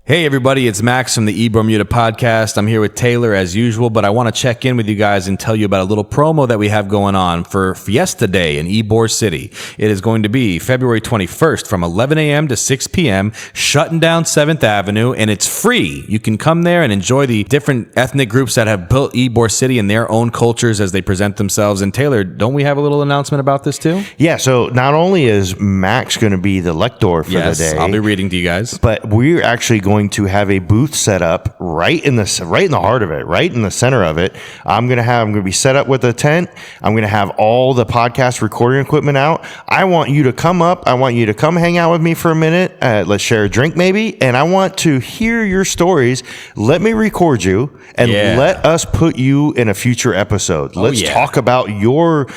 Hey everybody, it's Max from the Bermuda podcast. I'm here with Taylor as usual, but I want to check in with you guys and tell you about a little promo that we have going on for Fiesta Day in Ybor City. It is going to be February 21st from 11 a.m. to 6 p.m., shutting down 7th Avenue, and it's free. You can come there and enjoy the different ethnic groups that have built Ybor City and their own cultures as they present themselves. And Taylor, don't we have a little announcement about this too? Yeah, so not only is Max going to be the lector for the day, I'll be reading to you guys, but we're actually going to have a booth set up right in the heart of it, right in the center of it. I'm going to be set up with a tent. I'm going to have all the podcast recording equipment out. I want you to come up. I want you to come hang out with me for a minute. Let's share a drink maybe. And I want to hear your stories. Let me record you and let us put you in a future episode. Let's talk about your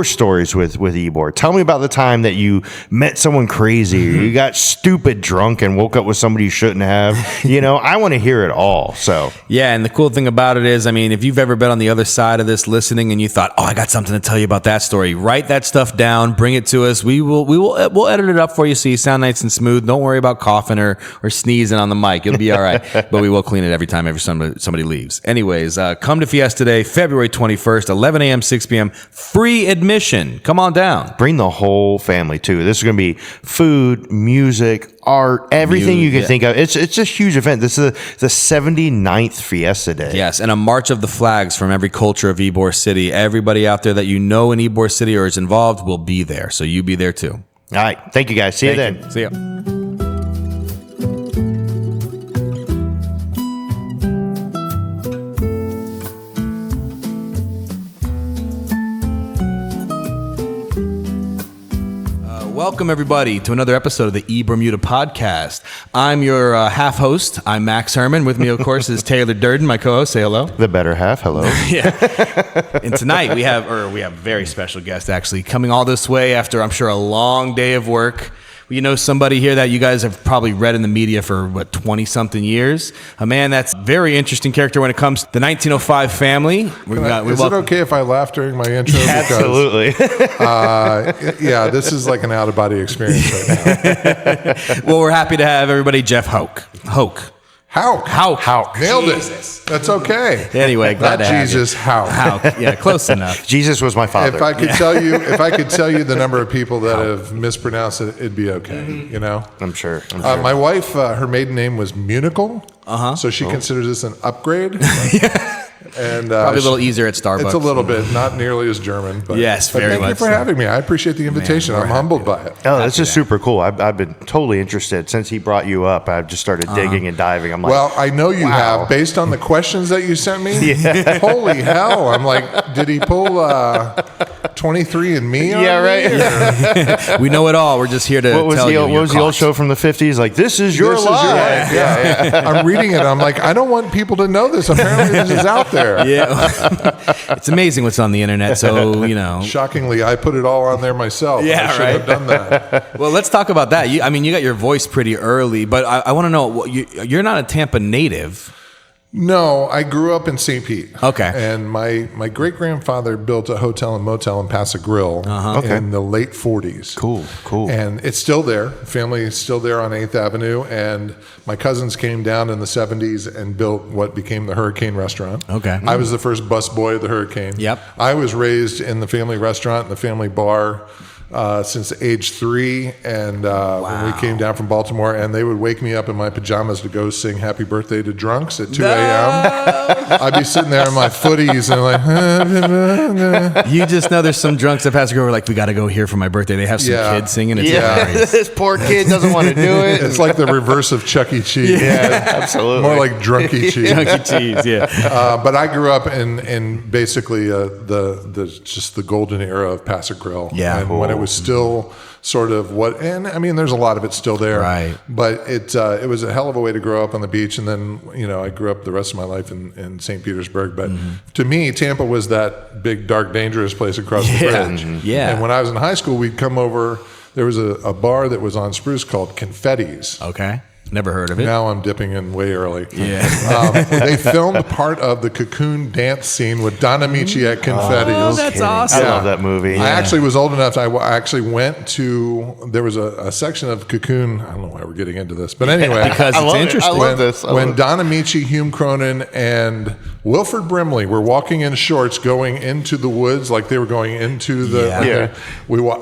stories with Ybor. Tell me about the time that you met someone crazy, or you got stupid drunk and woke up with somebody you shouldn't have. You know, I want to hear it all. So yeah, and the cool thing about it is, I mean, if you've ever been on the other side of this listening and you thought, oh, I got something to tell you about that story, write that stuff down, bring it to us. We'll edit it up for you so you sound nice and smooth. Don't worry about coughing or sneezing on the mic. It'll be all right. But we will clean it every time somebody leaves. Anyways, come to Fiesta Day, February 21st, 11 a.m., 6 p.m. Free admission. Come on down. Bring the whole family too. This is going to be food, music, art, everything you can think of. It's a huge event. This is the 79th Fiesta Day. Yes, and a march of the flags from every culture of Ybor City. Everybody out there that you know in Ybor City or is involved will be there. So you be there too. All right. Thank you guys. See you then. See ya. Welcome, everybody, to another episode of the Bermuda podcast. I'm your half host. I'm Max Herman. With me, of course, is Taylor Durden, my co-host. Say hello. The better half. Hello. Yeah. And tonight we have a very special guest, actually, coming all this way after, I'm sure, a long day of work. You know somebody here that you guys have probably read in the media for, 20-something years? A man that's a very interesting character when it comes to the 1905 family. Is it okay if I laugh during my intro? Yeah, absolutely. Yeah, this is like an out-of-body experience right now. Well, we're happy to have everybody. Jeff Houck. Houck. Nailed it. That's okay. Anyway, glad to have Jesus, you. Houck. Yeah, close enough. Jesus was my father. If I could tell you the number of people that have mispronounced it, it'd be okay. You know, I'm sure. My wife, her maiden name was Munical, so she considers this an upgrade. And probably a little easier at Starbucks. It's a little bit, not nearly as German. But, yes, very thank much you for having me. I appreciate the invitation. I'm humbled by it. Oh, that's just super cool. I've been totally interested since he brought you up. I've just started digging and diving. I'm like, well, I know you have, based on the questions that you sent me. Yeah. Holy hell! I'm like, did he pull 23andMe? Yeah, right. We know it all. We're just here to tell you. What was the old show from the 50s? Like, this is your life. Yeah. I'm reading it. I'm like, I don't want people to know this. Apparently, this is out there. Yeah. It's amazing what's on the internet. So, you know. Shockingly, I put it all on there myself. Yeah, I should have done that. Well, let's talk about that. You got your voice pretty early, but I want to know, you're not a Tampa native. No, I grew up in St. Pete. Okay. And my great-grandfather built a hotel and motel in Casa Grill in the late 40s. Cool. And it's still there. Family is still there on 8th Avenue. And my cousins came down in the 70s and built what became the Hurricane Restaurant. Okay. I was the first busboy of the Hurricane. Yep. I was raised in the family restaurant and the family bar since age 3, and when we came down from Baltimore, and they would wake me up in my pajamas to go sing Happy Birthday to drunks at 2 a.m. I'd be sitting there in my footies and like, you just know there's some drunks that pass over like, we got to go here for my birthday. They have some kids singing. It's hilarious. This poor kid doesn't want to do it. It's like the reverse of Chuck E. Cheese. Yeah, absolutely. More like Drunky Cheese. Drunky Cheese, yeah. But I grew up in basically the golden era of Paso Grill. Yeah. And when it was still sort of and I mean, there's a lot of it still there. Right. But it was a hell of a way to grow up on the beach. And then, I grew up the rest of my life in St. Petersburg. But to me, Tampa was that big, dark, dangerous place across the bridge. Yeah. And when I was in high school, we'd come over. There was a bar that was on Spruce called Confetti's. Okay. Never heard of it. Now I'm dipping in way early. Yeah. They filmed part of the Cocoon dance scene with Don Amici at Confetti. Oh, that's awesome. I love that movie. I actually was old enough. I actually went to. There was a section of Cocoon. I don't know why we're getting into this, but anyway, Because it's interesting. I love this. When Don Amici, Hume Cronin, and Wilford Brimley were walking in shorts going into the woods, like they were going into the.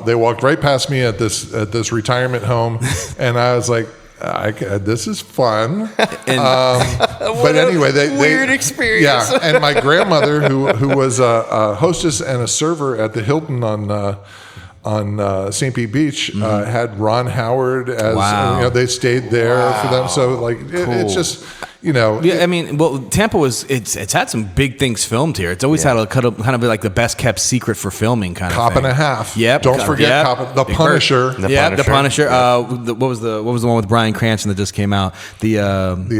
They walked right past me at this retirement home, and I was like, this is fun. But anyway, they weird experience. Yeah, and my grandmother, who was a hostess and a server at the Hilton on St. Pete Beach, had Ron Howard as. Wow. They stayed there for them. So like it's just. Yeah, I mean, well, Tampa it's had some big things filmed here. It's always had a kind of like the best kept secret for filming kind of Cop thing. and a Half. Yep. Don't forget The Punisher. The Punisher. What was the one with Bryan Cranston that just came out? The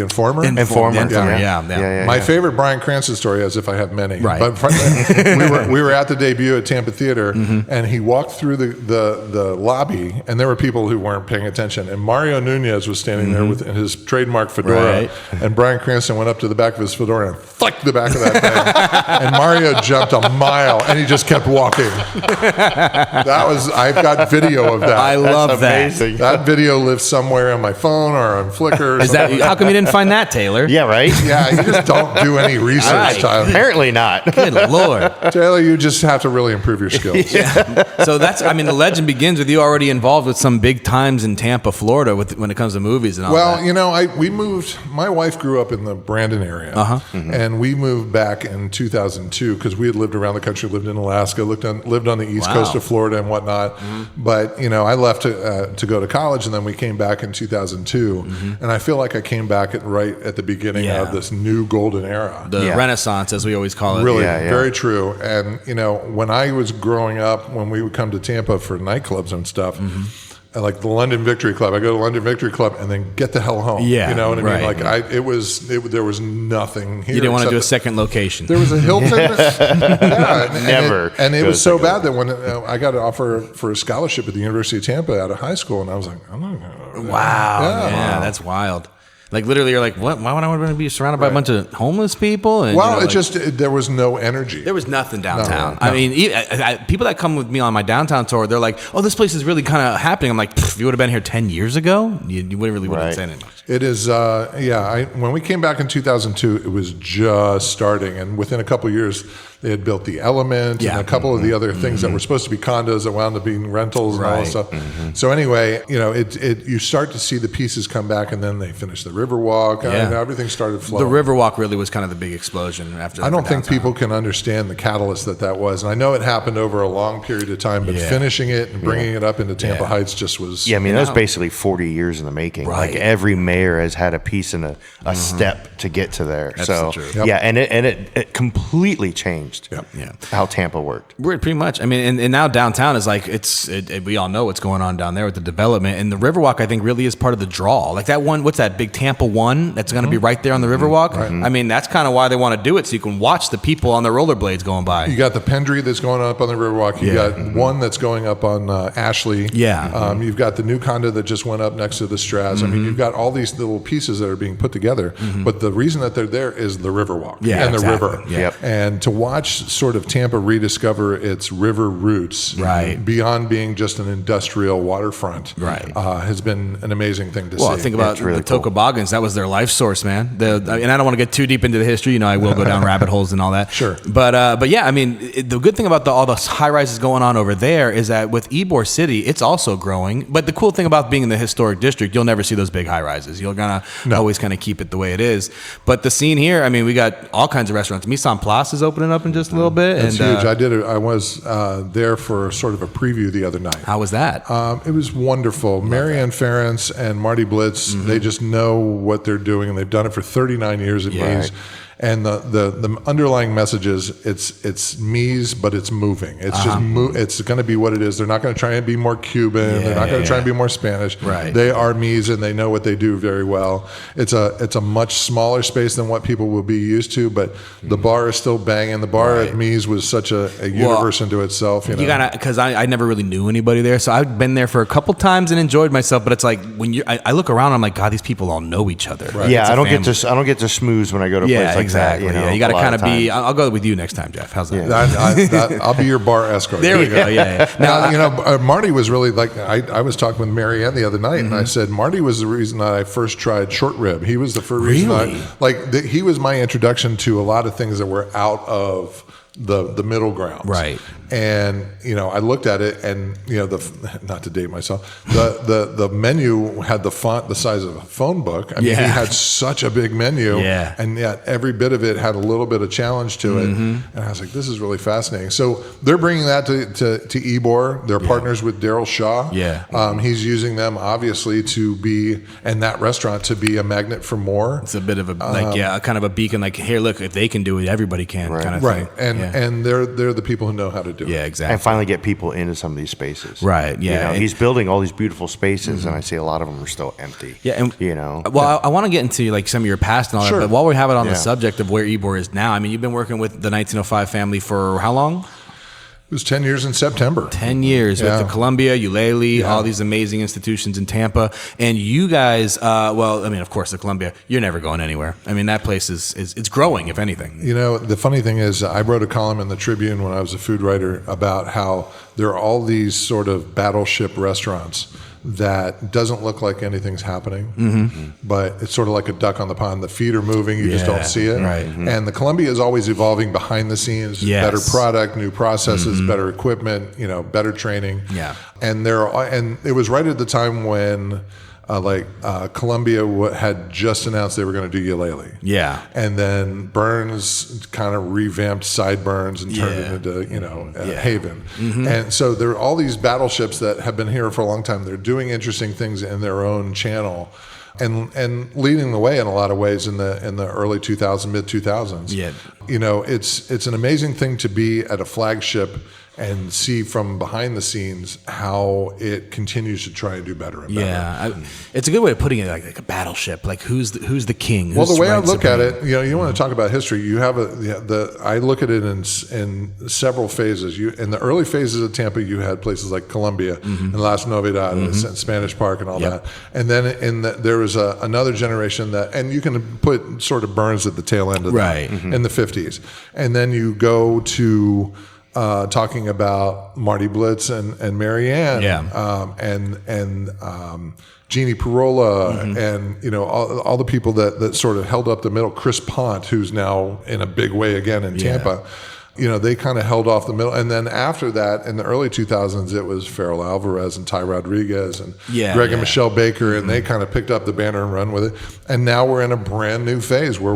Informer. Informer. Yeah. My favorite Bryan Cranston story, as if I have many. Right. But we were at the debut at Tampa Theater, and he walked through the lobby, and there were people who weren't paying attention. And Mario Nunez was standing there with his trademark fedora, and Bryan Cranston went up to the back of his fedora and flicked the back of that thing. And Mario jumped a mile, and he just kept walking. I've got video of that. I love that. Amazing. That video lives somewhere on my phone or on Flickr. Or Is that how come you didn't find that, Taylor? Yeah, right? Yeah, you just don't do any research, Right. Tyler. Apparently not. Good Lord. Taylor, you just have to really improve your skills. So the legend begins with you already involved with some big times in Tampa, Florida, when it comes to movies and all that. Well, we moved. My wife grew up in the Brandon area, and we moved back in 2002 because we had lived around the country, lived in Alaska, lived on the east coast of Florida and whatnot. But I left to go to college, and then we came back in 2002, and I feel like I came back right at the beginning of this new golden era, the Renaissance, as we always call it. Really, very true. And when I was growing up, when we would come to Tampa for nightclubs and stuff. Like the London Victory Club, I go to London Victory Club and then get the hell home. Yeah, you know what I mean. right. Like there was nothing here. You didn't want to do a second location. There was a Hilton. Never. And it was so bad that when I got an offer for a scholarship at the University of Tampa out of high school, and I was like, I'm not going to. Wow. Yeah, that's wild. Like literally, you're like, what? Why would I want to be surrounded by a bunch of homeless people? And, there was no energy. There was nothing downtown. No. I mean, people that come with me on my downtown tour, they're like, "Oh, this place is really kind of happening." I'm like, "If you would have been here 10 years ago, you wouldn't have said anything." It is, when we came back in 2002, it was just starting, and within a couple of years, they had built the Element and a couple of the other things that were supposed to be condos that wound up being rentals and all that stuff. So anyway, you start to see the pieces come back, and then they finished the Riverwalk. And everything started flowing. The Riverwalk really was kind of the big explosion after that. I don't think people can understand the catalyst that was. And I know it happened over a long period of time, but finishing it and bringing it up into Tampa Heights just was... Yeah, I mean, that was basically 40 years in the making. Right. Like every mayor has had a piece and a step to get to there. That's so true. yeah, and it completely changed how Tampa worked. Pretty much. I mean, and now downtown is like we all know what's going on down there with the development, and the Riverwalk I think really is part of the draw. Like that one, what's that big Tampa one that's going to be right there on the Riverwalk? Right. I mean, that's kind of why they want to do it, so you can watch the people on their rollerblades going by. You got the Pendry that's going up on the Riverwalk. You got one that's going up on Ashley. Yeah. You've got the new condo that just went up next to the Straz. I mean, you've got all these little pieces that are being put together, but the reason that they're there is the Riverwalk and the river. Yep. And to watch sort of Tampa rediscover its river roots beyond being just an industrial waterfront has been an amazing thing to see. Well, think about really the toboggans. That was their life source, man. And I don't want to get too deep into the history. I will go down rabbit holes and all that. Sure. But yeah, I mean, the good thing about all the high rises going on over there is that with Ybor City, it's also growing. But the cool thing about being in the historic district, you'll never see those big high rises. You're gonna always kind of keep it the way it is. But the scene here, I mean, we got all kinds of restaurants. Mise Place is opening up in just a little bit. It's huge. I was there for sort of a preview the other night. How was that? It was wonderful. Marianne Ferentz and Marty Blitz, they just know what they're doing, and they've done it for 39 years at Mise. And the underlying message is it's Mies, but it's moving. It's just it's going to be what it is. They're not going to try and be more Cuban. They're not going to try and be more Spanish. Right. They are Mies, and they know what they do very well. It's a much smaller space than what people will be used to, but the bar is still banging. The bar at Mies was such a universe unto itself. You know? Because I never really knew anybody there, so I've been there for a couple times and enjoyed myself. But it's like when I look around, I'm like, God, these people all know each other. Right. Yeah, I don't get to schmooze when I go to a place like exactly. that. You know, you got to kind of be. I'll go with you next time, Jeff. How's that? I'll be your bar escort. There we go. Yeah. Now, Marty was really like, I was talking with Mary Ann the other night, and I said, Marty was the reason that I first tried short rib. He was the first reason he was my introduction to a lot of things that were out of the middle grounds. Right. And, I looked at it and, not to date myself, the menu had the font the size of a phone book. I mean, he had such a big menu, and yet every bit of it had a little bit of challenge to it. And I was like, this is really fascinating. So they're bringing that to Ybor. They're partners with Daryl Shaw. Yeah. He's using them obviously to be, and that restaurant to be a magnet for more. It's a bit of a kind of a beacon. Like, here, look, if they can do it, everybody can. Kind of thing. And they're the people who know how to do it. Yeah, exactly. And finally get people into some of these spaces. Right, yeah. He's building all these beautiful spaces, and I see a lot of them are still empty. Yeah, and Well, I want to get into like some of your past and all that, but while we have it on the subject of where Ybor is now, I mean, you've been working with the 1905 family for how long? It was 10 years in September. 10 years with the Columbia, Ulele, all these amazing institutions in Tampa. And you guys, of course, the Columbia, you're never going anywhere. I mean, that place it's growing, if anything. The funny thing is, I wrote a column in the Tribune when I was a food writer about how there are all these sort of battleship restaurants that doesn't look like anything's happening, but it's sort of like a duck on the pond. The feet are moving, you just don't see it. Right. And the Columbia is always evolving behind the scenes, better product, new processes, better equipment, better training. Yeah. And it was right at the time when Columbia had just announced they were going to do Ulele. Yeah. And then Burns kind of revamped Sideburns and turned it into, Haven. And so there are all these battleships that have been here for a long time. They're doing interesting things in their own channel and leading the way in a lot of ways in the early 2000s, mid 2000s. Yeah. It's an amazing thing to be at a flagship and see from behind the scenes how it continues to try and do better and better. Yeah, it's a good way of putting it, like a battleship. Like who's the king? Well, the way I look at it, you want to talk about history. You have I look at it in several phases. In the early phases of Tampa, you had places like Columbia and Las Novedades and Spanish Park and all that. And then there was another generation that, and you can put sort of Burns at the tail end of that in the 50s. And then you go to talking about Marty Blitz and Mary Ann, and Jeannie Parola, and all the people that sort of held up the middle. Chris Pont, who's now in a big way again in Tampa. They kind of held off the middle. And then after that, in the early 2000s, it was Farrell Alvarez and Ty Rodriguez and Greg and Michelle Baker, and they kind of picked up the banner and run with it. And now we're in a brand new phase where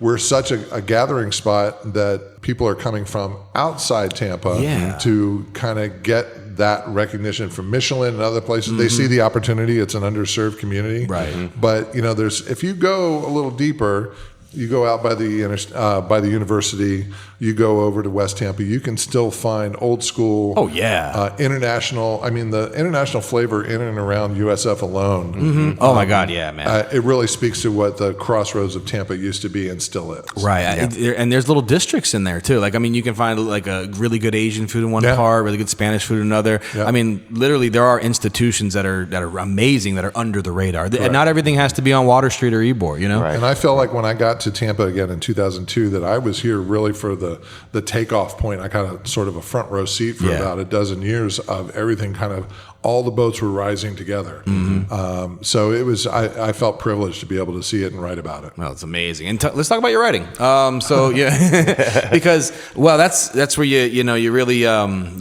we're such a gathering spot that people are coming from outside Tampa to kind of get that recognition from Michelin and other places. They see the opportunity. It's an underserved community. Right. But, if you go a little deeper, you go out by the university, you go over to West Tampa, you can still find old school. Oh, yeah. International. I mean, the international flavor in and around USF alone. Oh, my God. Yeah, man. It really speaks to what the crossroads of Tampa used to be and still is. Right. And there's little districts in there, too. Like, I mean, you can find like a really good Asian food in one part, really good Spanish food in another. Yeah. I mean, literally, there are institutions that are amazing that are under the radar. And not everything has to be on Water Street or Ybor, Right. And I felt like when I got to Tampa again in 2002 that I was here really for the takeoff point. I got a sort of a front row seat for about a dozen years of everything kind of, all the boats were rising together. So it was, I felt privileged to be able to see it and write about it. Well, it's amazing. And let's talk about your writing. Because, that's where you really, you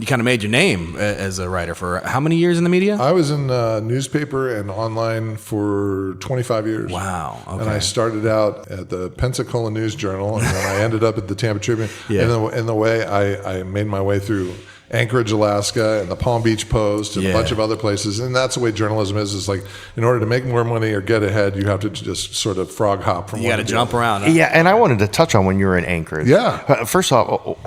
kind of made your name as a writer for how many years in the media? I was in newspaper and online for 25 years. Wow. Okay. And I started out at the Pensacola News Journal, and then I ended up at the Tampa Tribune. And the way I made my way through Anchorage, Alaska, and the Palm Beach Post, and a bunch of other places. And that's the way journalism is like, in order to make more money or get ahead, you have to just sort of frog hop from You got to jump around. Huh? Yeah, and I wanted to touch on when you were in Anchorage. Yeah. First off,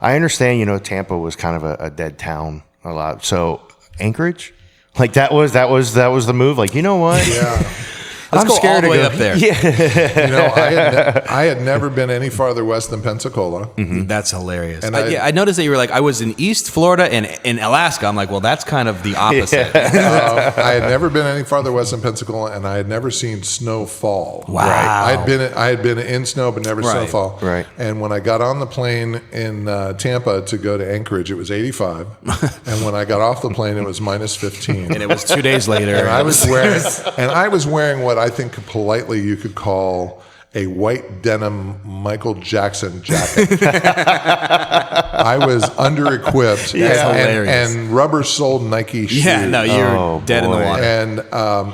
I understand, Tampa was kind of a dead town a lot. So Anchorage, like that was the move. Like, you know what? Yeah. Let's I'm go scared all the to way go. up there. Yeah. I had never been any farther west than Pensacola. That's hilarious. And I noticed that you were like, I was in East Florida and in Alaska. I'm like, well, that's kind of the opposite. I had never been any farther west than Pensacola, and I had never seen snow fall. Wow. I had been in snow, but never snowfall. Right. And when I got on the plane in Tampa to go to Anchorage, it was 85, and when I got off the plane, it was minus 15. And it was 2 days later. And I was wearing what I think politely you could call a white denim Michael Jackson jacket. I was under-equipped and rubber-soled Nike shoes. Yeah, no, you're dead in the water. And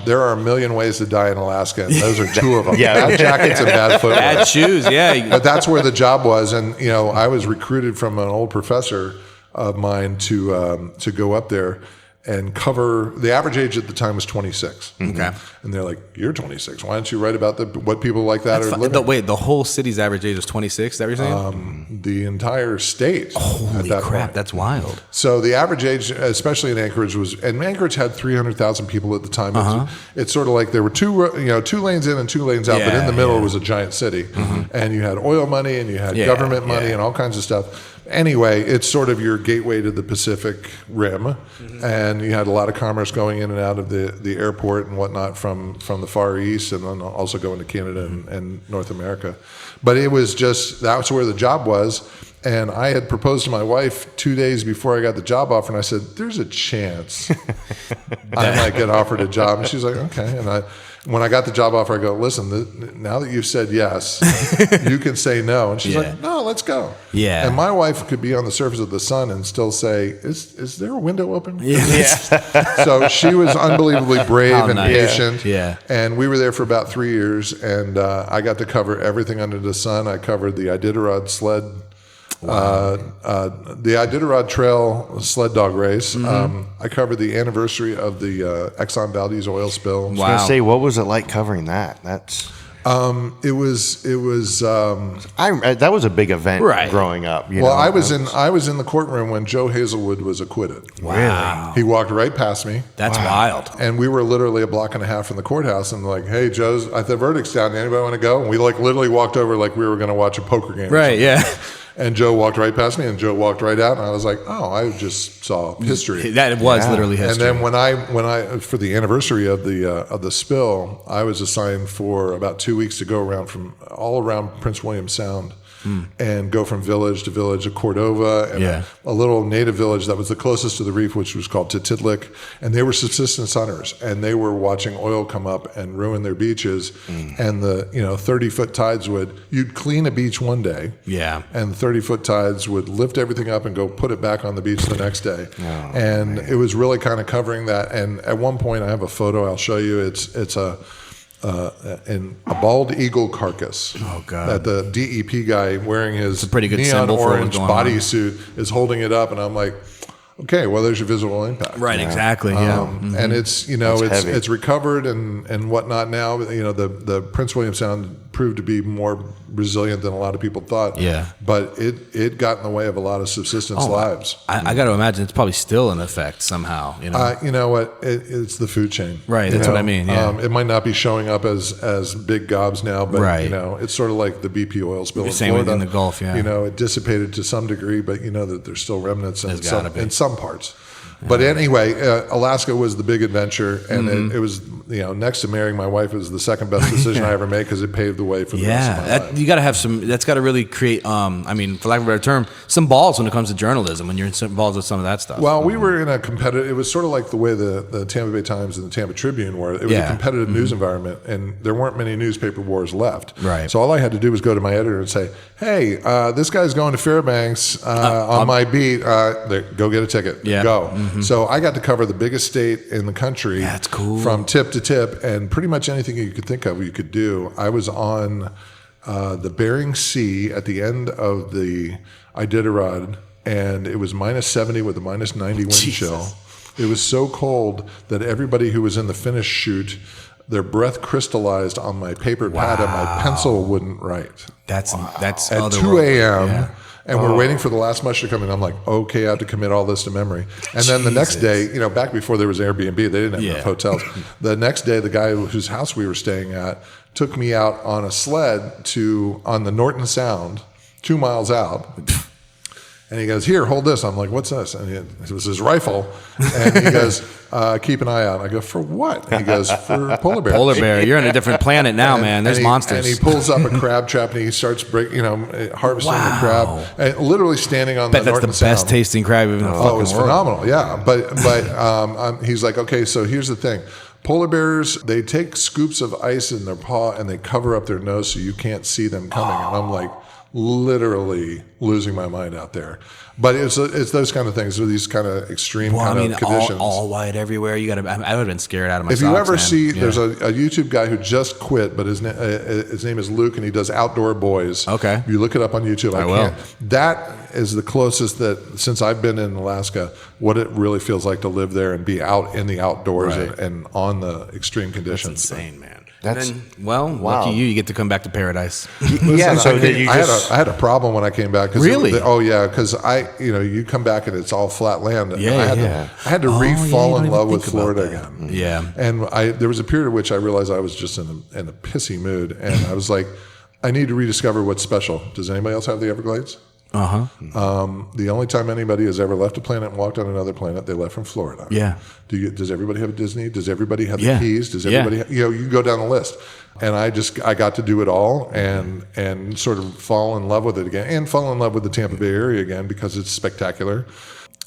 there are a million ways to die in Alaska, and those are two of them. Bad jackets and bad footwear. Bad shoes, yeah. But that's where the job was. And, I was recruited from an old professor of mine to go up there and cover. The average age at the time was 26. Okay. And they're like, "You're 26. Why don't you write about what people like that are living?" Wait, the whole city's average age is 26? Is that what you're saying? The entire state. Holy at that crap, point. that's wild. So the average age, especially in Anchorage, and Anchorage had 300,000 people at the time. It's sort of like there were two lanes in and 2 lanes out, but in the middle was a giant city, and you had oil money and you had government money and all kinds of stuff. Anyway, it's sort of your gateway to the Pacific Rim, and you had a lot of commerce going in and out of the airport and whatnot from the Far East, and then also going to Canada and North America. But it was that's where the job was. And I had proposed to my wife 2 days before I got the job offer, and I said, "There's a chance I might get offered a job." And she's like, "Okay." And when I got the job offer, I go, "Listen, now that you've said yes, you can say no." And she's like, "No, let's go." Yeah. And my wife could be on the surface of the sun and still say, "Is there a window open?" So she was unbelievably brave and patient. Yeah. And we were there for about 3 years, and I got to cover everything under the sun. I covered the Iditarod sled. The Iditarod Trail sled dog race. I covered the anniversary of the Exxon Valdez oil spill. I was going to say, what was it like covering that? It was. That was a big event growing up. I was in the courtroom when Joe Hazelwood was acquitted. Wow. He walked right past me. That's wild. And we were literally a block and a half from the courthouse, and like, "Hey, Joe's, the verdict's down. Anybody want to go?" And we literally walked over like we were going to watch a poker game. Right. Yeah. And Joe walked right past me, and Joe walked right out, and I was like, "Oh, I just saw history." That was literally history. And then when I for the anniversary of the spill, I was assigned for about 2 weeks to go around all around Prince William Sound. And go from village to village of Cordova and a little native village that was the closest to the reef, which was called Tititlik. And they were subsistence hunters, and they were watching oil come up and ruin their beaches. And the 30-foot tides you'd clean a beach one day, and the 30-foot tides would lift everything up and go put it back on the beach the next day. It was really kind of covering that. And at one point, I have a photo I'll show you. It's a bald eagle carcass. Oh God! That the DEP guy wearing his pretty good neon symbol for orange what's going bodysuit is holding it up, and I'm like, okay, well, there's your visual impact. Right, exactly. Yeah. And it's it's recovered and whatnot now. The Prince William Sound proved to be more resilient than a lot of people thought. Yeah. But it got in the way of a lot of subsistence lives. I got to imagine it's probably still in effect somehow. You know what? It's the food chain. Right. That's what I mean. Yeah. It might not be showing up as big gobs now, but it's sort of like the BP oil spill in Florida. In the Gulf. Yeah. It dissipated to some degree, but that there's still remnants in some parts. But anyway, Alaska was the big adventure, and it was next to marrying my wife, it was the second best decision I ever made because it paved the way for the rest of my life. You got to have some. That's got to really create. For lack of a better term, some balls when it comes to journalism. When you're involved with some of that stuff. Well, we were in a competitive. It was sort of like the way the Tampa Bay Times and the Tampa Tribune were. It was a competitive news environment, and there weren't many newspaper wars left. Right. So all I had to do was go to my editor and say, "Hey, this guy's going to Fairbanks on my beat. Go get a ticket. Go." So I got to cover the biggest state in the country. That's cool. From tip to tip, and pretty much anything you could think of, you could do. I was on the Bering Sea at the end of the Iditarod and it was minus 70 with a minus 90 wind chill. It was so cold that everybody who was in the finish chute, their breath crystallized on my paper pad and my pencil wouldn't write. That's At 2 a.m. And we're waiting for the last mush to come in. I'm like, okay, I have to commit all this to memory. And then the next day, back before there was Airbnb, they didn't have enough hotels. The next day, the guy whose house we were staying at took me out on a sled on the Norton Sound, 2 miles out. And he goes, here, hold this. I'm like, what's this? And it was his rifle. And he goes, keep an eye out. I go, for what? And he goes, for polar bears. Polar bear. You're on a different planet now, man. There's monsters. And he pulls up a crab trap and he starts harvesting the crab. And literally standing on the Norton Sound. That's the best tasting crab in the fucking world. It's phenomenal, yeah. But he's like, okay, so here's the thing. Polar bears, they take scoops of ice in their paw and they cover up their nose so you can't see them coming. And I'm like, literally losing my mind out there. But it's those kind of things, these kind of extreme of conditions. All white everywhere. I would have been scared out of my If socks, you ever man. see, there's a YouTube guy who just quit, but his name is Luke, and he does Outdoor Boys. Okay. You look it up on YouTube. I will. That is the closest that, since I've been in Alaska, what it really feels like to live there and be out in the outdoors and on the extreme conditions. That's insane, man. That's lucky you get to come back to paradise. Yeah. So did you I had a problem when I came back. Really? Because you come back and it's all flat land. And I had to fall in love with Florida again. Yeah. And there was a period in which I realized I was just in a pissy mood, and I was like, I need to rediscover what's special. Does anybody else have the Everglades? The only time anybody has ever left a planet and walked on another planet, they left from Florida. Yeah. Does everybody have a Disney? Does everybody have the Keys? Does everybody? You can go down the list. And I got to do it all and sort of fall in love with it again, and fall in love with the Tampa Bay area again because it's spectacular.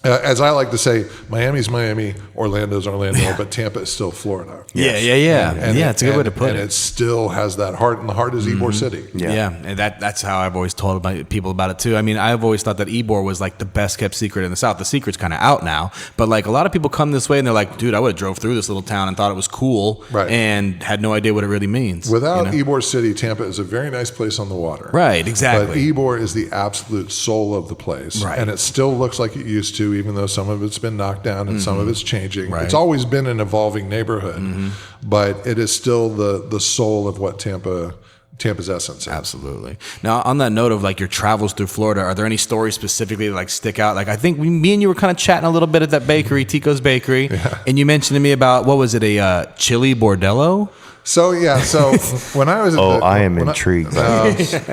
As I like to say, Miami's Miami, Orlando's Orlando, but Tampa is still Florida. Yeah. It's a good way to put it. And it still has that heart, and the heart is Ybor City. Yeah, and that's how I've always told people about it too. I mean, I've always thought that Ybor was like the best kept secret in the South. The secret's kind of out now, but like a lot of people come this way and they're like, dude, I would have drove through this little town and thought it was cool, and had no idea what it really means. Without Ybor City, Tampa is a very nice place on the water. Right, exactly. But Ybor is the absolute soul of the place, and it still looks like it used to, even though some of it's been knocked down and some of it's changing. It's always been an evolving neighborhood, but it is still the soul of what Tampa's essence is. Absolutely. Now, on that note of like your travels through Florida, are there any stories specifically that like stick out? Like I think me and you were kind of chatting a little bit at that bakery, Tico's Bakery, and you mentioned to me about, what was it, a chili bordello? So when I was at I am intrigued.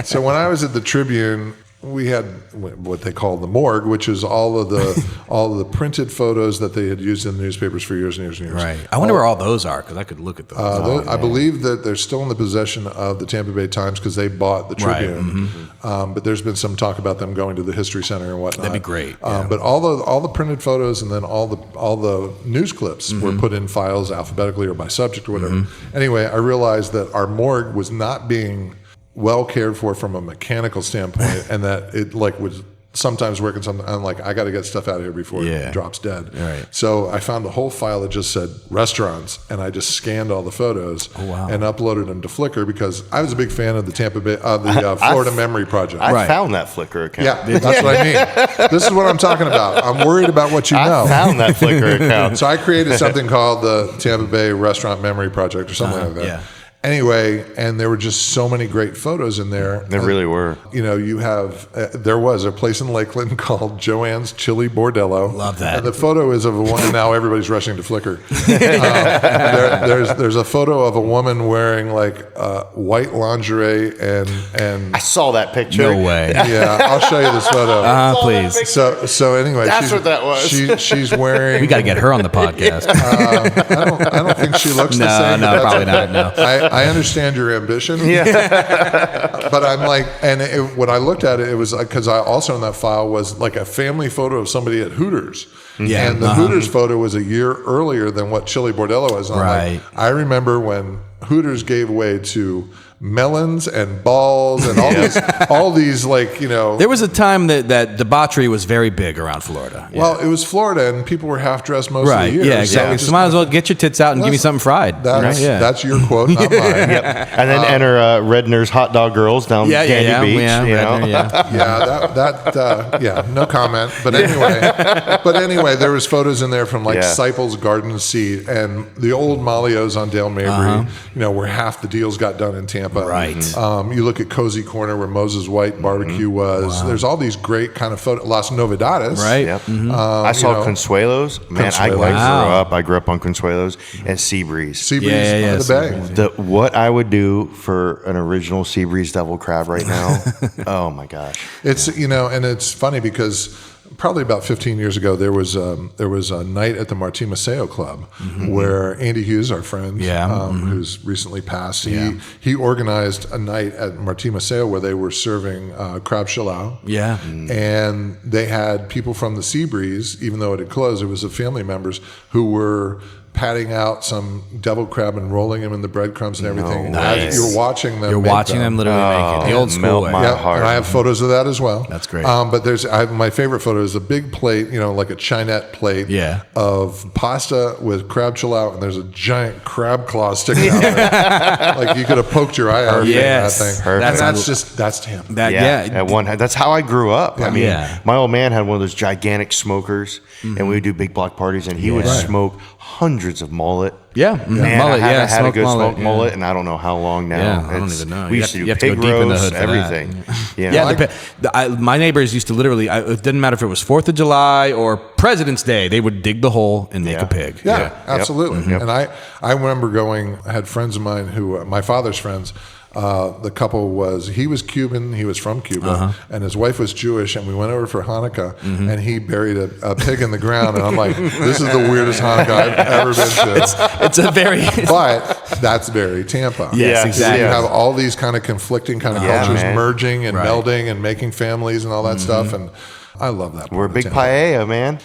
So when I was at the Tribune, we had what they call the morgue, which is all of the printed photos that they had used in the newspapers for years and years and years. Right. I wonder where all those are, because I could look at those. I believe that they're still in the possession of the Tampa Bay Times because they bought the Tribune. But there's been some talk about them going to the History Center and whatnot. That'd be great. But all the printed photos and then all the news clips were put in files alphabetically or by subject or whatever. Anyway, I realized that our morgue was not being well cared for from a mechanical standpoint, and that it like was sometimes working something. I'm like, I got to get stuff out of here before it drops dead. Right. So I found a whole file that just said restaurants, and I just scanned all the photos and uploaded them to Flickr because I was a big fan of the Tampa Bay, Florida Memory Project. I found that Flickr account. Yeah, that's what I mean. This is what I'm talking about. I'm worried about what you know. I found that Flickr account. So I created something called the Tampa Bay Restaurant Memory Project or something like that. Yeah. Anyway, and there were just so many great photos in there. There really were. You have, there was a place in Lakeland called Joanne's Chili Bordello. Love that. And the photo is of a woman, now everybody's rushing to Flickr. There's a photo of a woman wearing like white lingerie and I saw that picture. No way. Yeah, I'll show you this photo. Please. So anyway. That's what that was. She's wearing. We got to get her on the podcast. I don't think she looks the same. No, probably not. No. I understand your ambition. But I'm like, when I looked at it, it was like, because I also in that file was like a family photo of somebody at Hooters. Yeah. And the Hooters photo was a year earlier than what Chili Bordello was. And I'm like, I remember when Hooters gave away to melons and balls and all these like, There was a time that debauchery was very big around Florida. Yeah. Well, it was Florida and people were half dressed most of the year. Yeah, exactly. So might as well get your tits out and give me something fried. That's your quote, not mine. And then enter Redner's Hot Dog Girls down Candy Beach. No comment. But anyway, there was photos in there from like Seipel's Garden Seat and the old Malios on Dale Mabry, where half the deals got done in Tampa. Right. You look at Cozy Corner where Moses White Barbecue was. Wow. There's all these great kind of photos. Las Novedades. Right. Yep. I saw Consuelos. Man, I grew up on Consuelos and Seabreeze. Seabreeze by the bay. What I would do for an original Seabreeze Devil Crab right now. Oh my gosh. It's and it's funny because probably about 15 years ago, there was a night at the Martí Maceo Club where Andy Hughes, our friend, who's recently passed, he organized a night at Martí Maceo where they were serving crab shallot. Yeah. And they had people from the Seabreeze, even though it had closed, it was the family members who were patting out some devil crab and rolling them in the breadcrumbs and everything. As you're watching them. You're watching them literally make it. The old school way. Heart. And I have photos of that as well. That's great. But my favorite photo is a big plate, like a chinette plate of pasta with crab shallot, and there's a giant crab claw sticking out there. Like you could have poked your eye out of that thing. Perfect. That's him. That's how I grew up. I mean, my old man had one of those gigantic smokers, and we would do big block parties, and he would smoke hundreds of mullet. Man, mullet, I haven't had a good smoked mullet, and I don't know how long now. Yeah, I don't even know. We used to do pig roast, everything. My neighbors used to literally, it didn't matter if it was 4th of July or President's Day, they would dig the hole and make a pig. Yeah, absolutely. Yep. And I remember I had friends of mine who, my father's friends, the couple he was Cuban, he was from Cuba, and his wife was Jewish, and we went over for Hanukkah, and he buried a pig in the ground, and I'm like, this is the weirdest Hanukkah I've ever been to. It's a very... But that's very Tampa. Yes, exactly. You have all these kind of conflicting kind of cultures merging and melding and making families and all that stuff, and I love that. We're a big paella, man.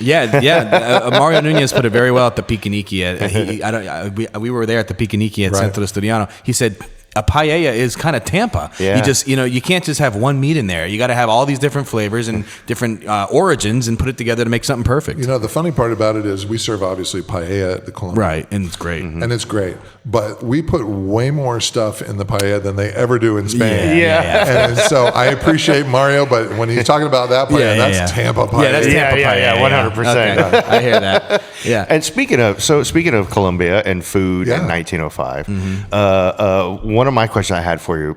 Mario Nunez put it very well at the Picaniki. We were there at the Picaniki at Santo Stefano. He said, a paella is kind of Tampa. Yeah. You just, you can't just have one meat in there. You got to have all these different flavors and different origins and put it together to make something perfect. The funny part about it is we serve obviously paella at the Columbia. Right, and it's great. And it's great. But we put way more stuff in the paella than they ever do in Spain. And so I appreciate Mario, but when he's talking about that paella, that's Tampa paella. Yeah, that's Tampa paella. 100%. Okay. I hear that. Yeah. And speaking of Colombia and food in 1905, one of my questions I had for you,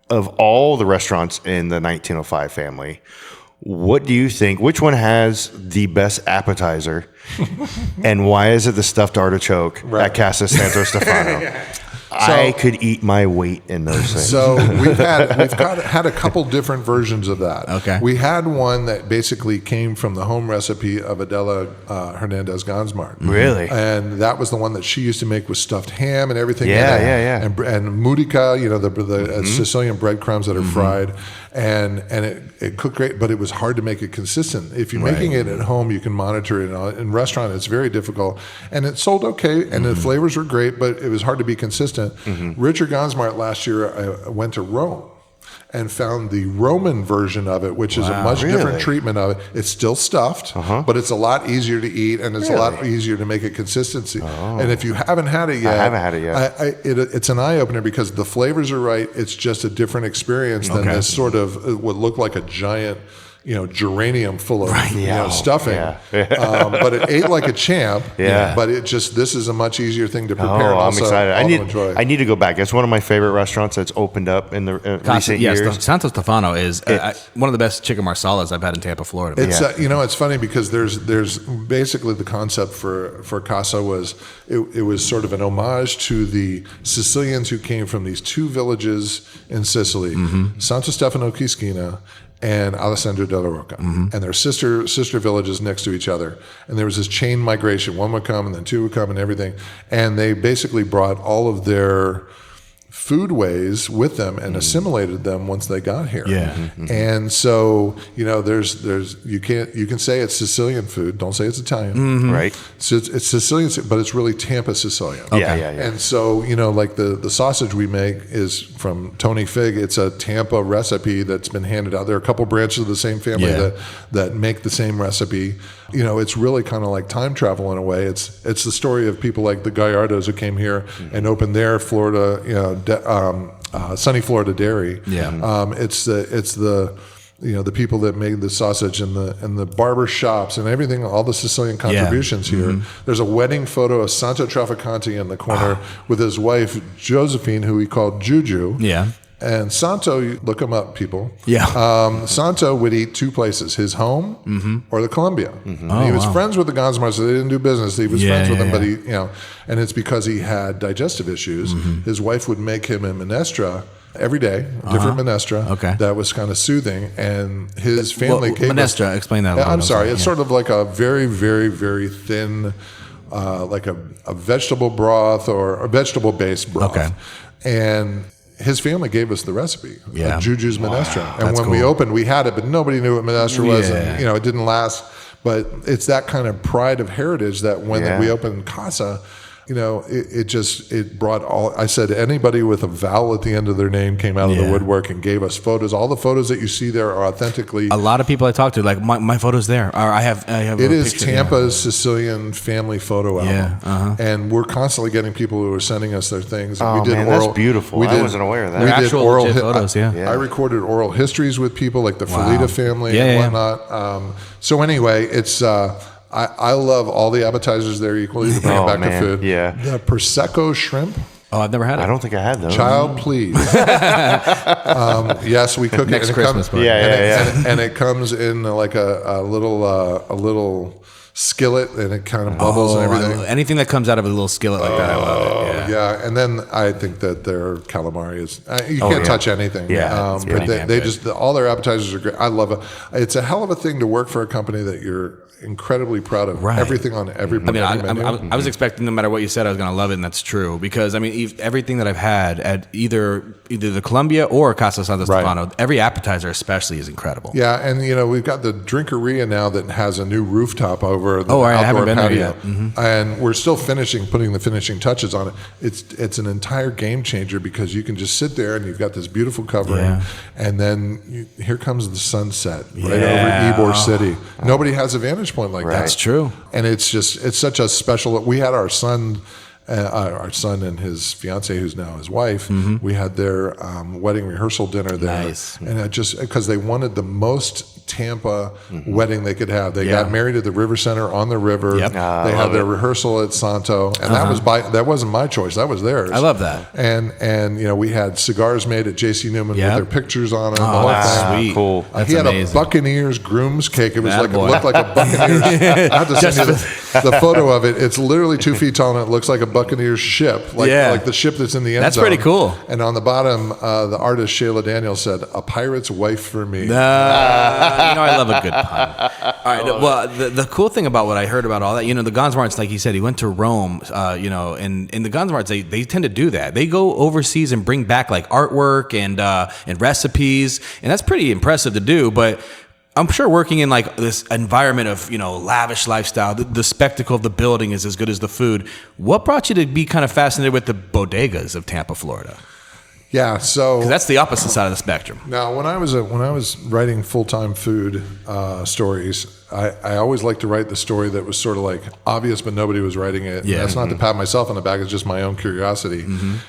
of all the restaurants in the 1905 family, what do you think, which one has the best appetizer and why is it the stuffed artichoke at Casa Santo Stefano? I could eat my weight in those things. So we've had a couple different versions of that. Okay. We had one that basically came from the home recipe of Adela Hernandez Gansmart. Really? And that was the one that she used to make with stuffed ham and everything. Yeah. And murica, the Sicilian breadcrumbs that are fried. And it cooked great, but it was hard to make it consistent. If you're making it at home, you can monitor it. In restaurant, it's very difficult. And it sold okay, and the flavors were great, but it was hard to be consistent. Richard Gansmart last year went to Rome and found the Roman version of it, which is a much different treatment of it. It's still stuffed, but it's a lot easier to eat, and it's a lot easier to make it consistency. And if you haven't had it yet, I haven't had it yet. It's an eye opener because the flavors are right. It's just a different experience than this sort of what looked like a giant, geranium full of stuffing. But it ate like a champ. But this is a much easier thing to prepare. I'm excited. I need to go back. It's one of my favorite restaurants that's opened up in the recent years. Santo Stefano is one of the best chicken marsalas I've had in Tampa, Florida. It's it's funny because there's basically the concept for Casa was it was sort of an homage to the Sicilians who came from these two villages in Sicily, Santo Stefano Quisquina and Alessandro della Rocca, and their sister villages next to each other. And there was this chain migration. One would come, and then two would come, and everything. And they basically brought all of their foodways with them and assimilated them once they got here. Yeah. And so, there's you can say it's Sicilian food. Don't say it's Italian. Right. So it's Sicilian, but it's really Tampa Sicilian. Yeah. And so, like the sausage we make is from Tony Fig. It's a Tampa recipe that's been handed out. There are a couple branches of the same family that make the same recipe. It's really kind of like time travel in a way. It's the story of people like the Gallardos who came here and opened their Florida, sunny Florida dairy. Yeah. It's the the people that made the sausage and the barber shops and everything, all the Sicilian contributions here. There's a wedding photo of Santo Trafficante in the corner with his wife Josephine, who he called Juju. Yeah. And Santo, look him up, people. Yeah. Santo would eat two places: his home or the Columbia. He was friends with the Gonzmars, so they didn't do business. He was friends with them, but he, and it's because he had digestive issues. His wife would make him a minestra every day, different minestra. Okay. That was kind of soothing, and his family gave minestra. Explain that. I'm sorry. It's sort of like a very, very, very thin, like a vegetable broth or a vegetable-based broth. Okay. And his family gave us the recipe of Juju's minestra. And That's when we cool. opened, we had it, but nobody knew what minestra was. Yeah. And, it didn't last. But it's that kind of pride of heritage that when we opened Casa, it brought all. I said anybody with a vowel at the end of their name came out of the woodwork and gave us photos. All the photos that you see there are authentically. A lot of people I talk to, like my photo's there. Or I have. It is Tampa's Sicilian family photo album, and we're constantly getting people who are sending us their things. Oh, we did man, oral, that's beautiful. I wasn't aware of that. We did Actual oral legit photos. I recorded oral histories with people like the Felita family and whatnot. So anyway, it's. I love all the appetizers there equally to bring it back to food. Yeah. The Prosecco shrimp. Oh, I've never had it. I don't think I had those. Child, please. Yes, we cook Next it. Christmas party. And it comes in like a little skillet, and it kind of bubbles and everything. Anything that comes out of a little skillet like that, I love it. Yeah, and then I think that their calamari is you can't touch anything. But they just all their appetizers are great. I love it. It's a hell of a thing to work for a company that you're incredibly proud of. Everything on every menu. I was expecting no matter what you said, I was going to love it, and that's true. Because, everything that I've had at either the Columbia or Casa Santo Stefano, every appetizer especially is incredible. Yeah, and we've got the Drinkeria now that has a new rooftop over the I haven't outdoor been patio. there yet. And we're still putting the finishing touches on it. It's an entire game changer because you can just sit there and you've got this beautiful covering, and then here comes the sunset right over Ybor City. Nobody has a vantage point like that. That's true. And it's such a special. We had our son and his fiance, who's now his wife. We had their wedding rehearsal dinner there. Nice. And it just because they wanted the most Tampa wedding they could have. They got married at the River Center on the river. Yep. They had their rehearsal at Santo, and that wasn't my choice. That was theirs. I love that. And we had cigars made at J.C. Newman with their pictures on them. Oh, that's sweet. Cool. He had amazing. a Buccaneers groom's cake. It was It looked like a Buccaneers. I have to send you the photo of it. It's literally 2 feet tall and it looks like a Buccaneers ship, like the ship that's in the end That's zone. pretty cool. And on the bottom, the artist Shayla Daniels said, "A pirate's wife for me." I love a good pun. All right. Well, the cool thing about what I heard about all that, the Gonzmarts, like you said, he went to Rome, and the Gonzmarts, they tend to do that. They go overseas and bring back like artwork and recipes, and that's pretty impressive to do. But I'm sure working in like this environment of, lavish lifestyle, the spectacle of the building is as good as the food. What brought you to be kind of fascinated with the bodegas of Tampa, Florida? Yeah, so 'Cause that's the opposite side of the spectrum. now when I was writing full-time food stories, I always liked to write the story that was sort of like obvious, but nobody was writing it. Yeah. That's not to pat myself on the back; it's just my own curiosity.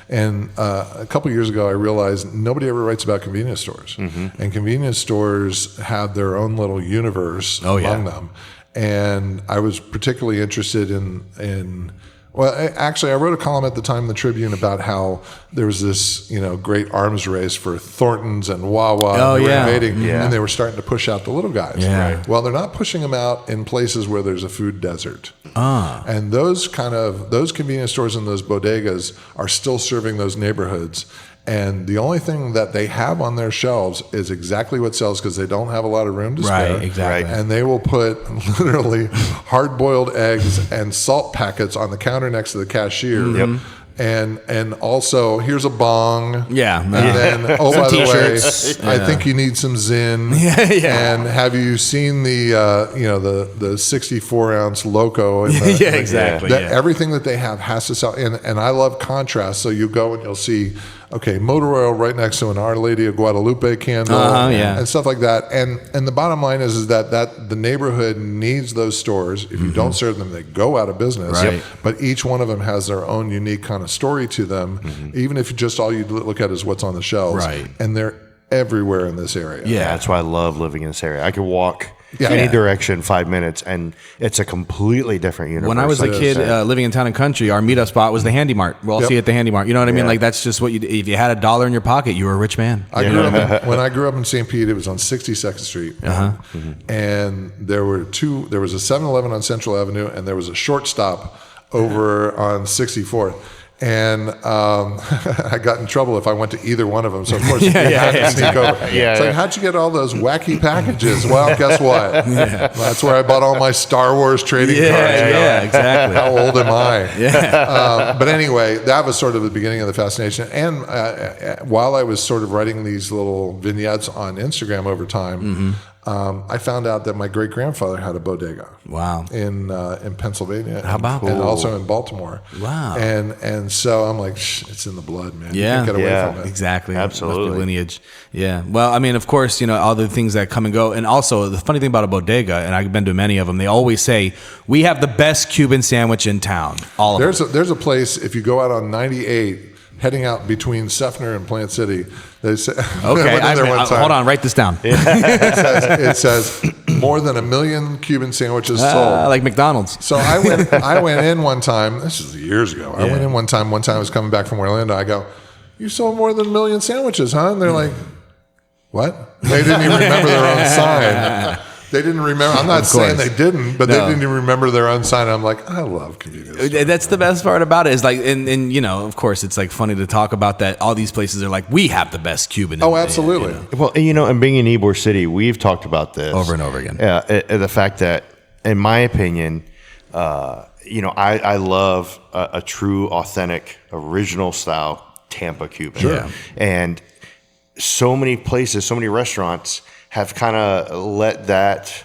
And a couple years ago, I realized nobody ever writes about convenience stores, and convenience stores have their own little universe among them. And I was particularly interested in. Well, actually, I wrote a column at the time in the Tribune about how there was this, great arms race for Thorntons and Wawa. And they were invading, and they were starting to push out the little guys. Yeah. Right. Well, they're not pushing them out in places where there's a food desert. And those convenience stores and those bodegas are still serving those neighborhoods. And the only thing that they have on their shelves is exactly what sells because they don't have a lot of room to spare. Right, exactly. And they will put literally hard-boiled eggs and salt packets on the counter next to the cashier. And also, here's a bong. Yeah. And then, by the t-shirts. way, I think you need some Zin. Yeah. And have you seen the 64 ounce Loco? And Yeah, exactly. Everything that they have has to sell. And I love contrast. So you go and you'll see, motor oil right next to an Our Lady of Guadalupe candle and stuff like that. And the bottom line is that the neighborhood needs those stores. If you don't serve them, they go out of business. Right. But each one of them has their own unique kind of story to them, even if just all you look at is what's on the shelves. Right. And they're everywhere in this area. Yeah, that's why I love living in this area. I could walk any direction 5 minutes, and it's a completely different universe. When I was a kid living in town and country, our meetup spot was the Handy Mart. We'll all see you at the Handy Mart. You know what I mean? Like, that's just what if you had $1 in your pocket, you were a rich man. When I grew up in St. Pete, it was on 62nd Street. And there was a 7-Eleven on Central Avenue, and there was a short stop over on 64th. And I got in trouble if I went to either one of them. So, of course, you had to sneak over. It's like, how'd you get all those wacky packages? Well, guess what? That's where I bought all my Star Wars trading cards. Yeah, exactly. How old am I? But anyway, that was sort of the beginning of the fascination. And while I was sort of writing these little vignettes on Instagram over time, I found out that my great-grandfather had a bodega. Wow. In Pennsylvania. How about and that? also in Baltimore. Wow. And so I'm like, it's in the blood, man. Yeah. You can't get away from it. Exactly. Absolutely. Must be lineage. Yeah. Well, I mean, of course, all the things that come and go. And also, the funny thing about a bodega, and I've been to many of them, they always say, we have the best Cuban sandwich in town. All of them. There's a place, if you go out on 98, heading out between Seffner and Plant City, they say, okay, hold on, write this down. It says more than 1 million Cuban sandwiches sold. Like McDonald's. So I went in one time, this is years ago. I went in one time I was coming back from Orlando. I go, you sold more than 1 million sandwiches, huh? And they're like, what? They didn't even remember their own sign. They didn't remember. I'm not saying they didn't, but they didn't even remember their own sign. I'm like, I love convenience stores. That's the best part about it. Is like, and of course, it's like funny to talk about that. All these places are like, we have the best Cuban. Oh, absolutely. Well, and being in Ybor City, we've talked about this over and over again. The fact that, in my opinion, I love a true, authentic, original style Tampa Cuban. Sure. And so many places, so many restaurants have kind of let that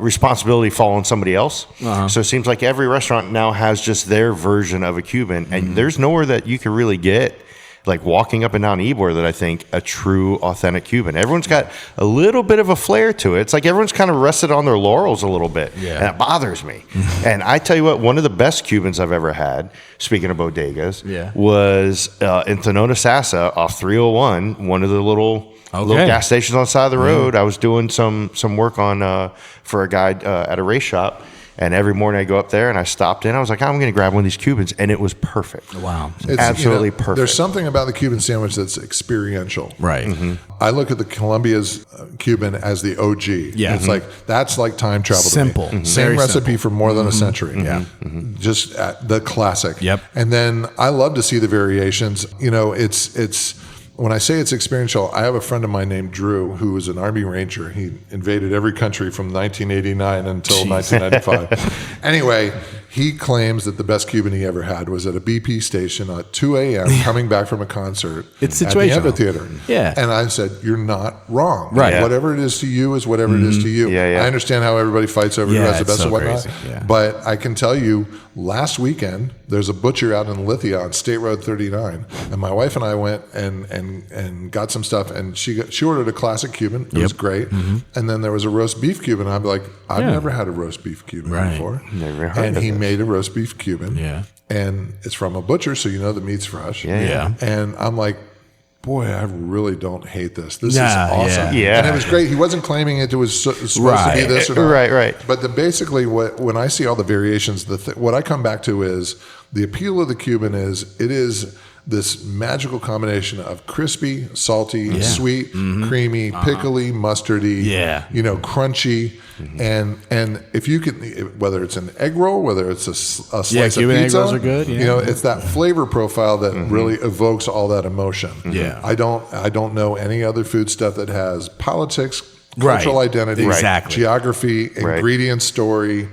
responsibility fall on somebody else. So it seems like every restaurant now has just their version of a Cuban, and there's nowhere that you can really get, like walking up and down Ybor, that I think a true, authentic Cuban. Everyone's got a little bit of a flair to it. It's like everyone's kind of rested on their laurels a little bit, and it bothers me. And I tell you what, one of the best Cubans I've ever had, speaking of bodegas, was in Thenona Sassa off 301, one of the little gas stations on the side of the road. I was doing some work on for a guy at a race shop, and every morning I go up there and I stopped in. I was like, I'm going to grab one of these Cubans, and it was perfect. Wow, it's absolutely perfect. There's something about the Cuban sandwich that's experiential, right? I look at the Colombia's Cuban as the OG. Yeah, it's like that's like time travel. Simple, to me. Same recipe for more than a century. Yeah, just the classic. Yep. And then I love to see the variations. It's. When I say it's experiential, I have a friend of mine named Drew who was an Army Ranger. He invaded every country from 1989 until 1995. Anyway, he claims that the best Cuban he ever had was at a BP station at 2 a.m. coming back from a concert it's at the situational. amphitheater. Yeah. And I said, you're not wrong. Right. Yeah. Whatever it is to you is whatever it is to you. Yeah. I understand how everybody fights over who has the best so and whatnot. crazy. Yeah. But I can tell you, last weekend, there's a butcher out in Lithia on State Road 39. And my wife and I went and got some stuff. And she ordered a classic Cuban. It was great. And then there was a roast beef Cuban. I'm like, I've never had a roast beef Cuban before. Never heard and of he this. made a roast beef Cuban. Yeah. And it's from a butcher, so you know the meat's fresh. Yeah. And I'm like, boy, I really don't hate this. This is awesome. Yeah. And it was great. He wasn't claiming it was supposed to be this or not. Right. But basically, when I see all the variations, what I come back to is the appeal of the Cuban is it is this magical combination of crispy, salty, sweet, creamy, pickly, mustardy, crunchy. And if you can, whether it's an egg roll, whether it's a slice of Cuban pizza, egg rolls are good. it's that flavor profile that really evokes all that emotion. Yeah. I don't know any other food stuff that has politics cultural Right. identity, Exactly. geography, ingredient story,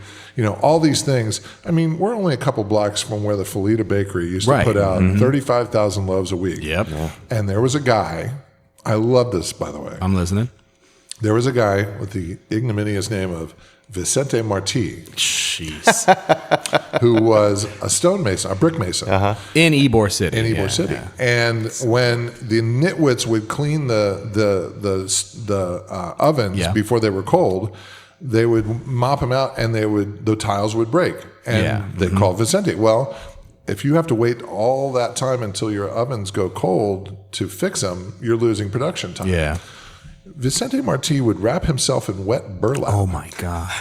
all these things. I mean, we're only a couple blocks from where the Felita Bakery used to put out 35,000 loaves a week. Yep. Yeah. And there was a guy, I love this, by the way. I'm listening. There was a guy with the ignominious name of Vicente Martí, Jeez. who was a stronemason, a brick mason. In Ybor City. In Ybor City. And when the nitwits would clean the ovens before they were cold, they would mop them out and the tiles would break. And they called Vicente. Well, if you have to wait all that time until your ovens go cold to fix them, you're losing production time. Yeah. Vicente Martí would wrap himself in wet burlap. Oh my God.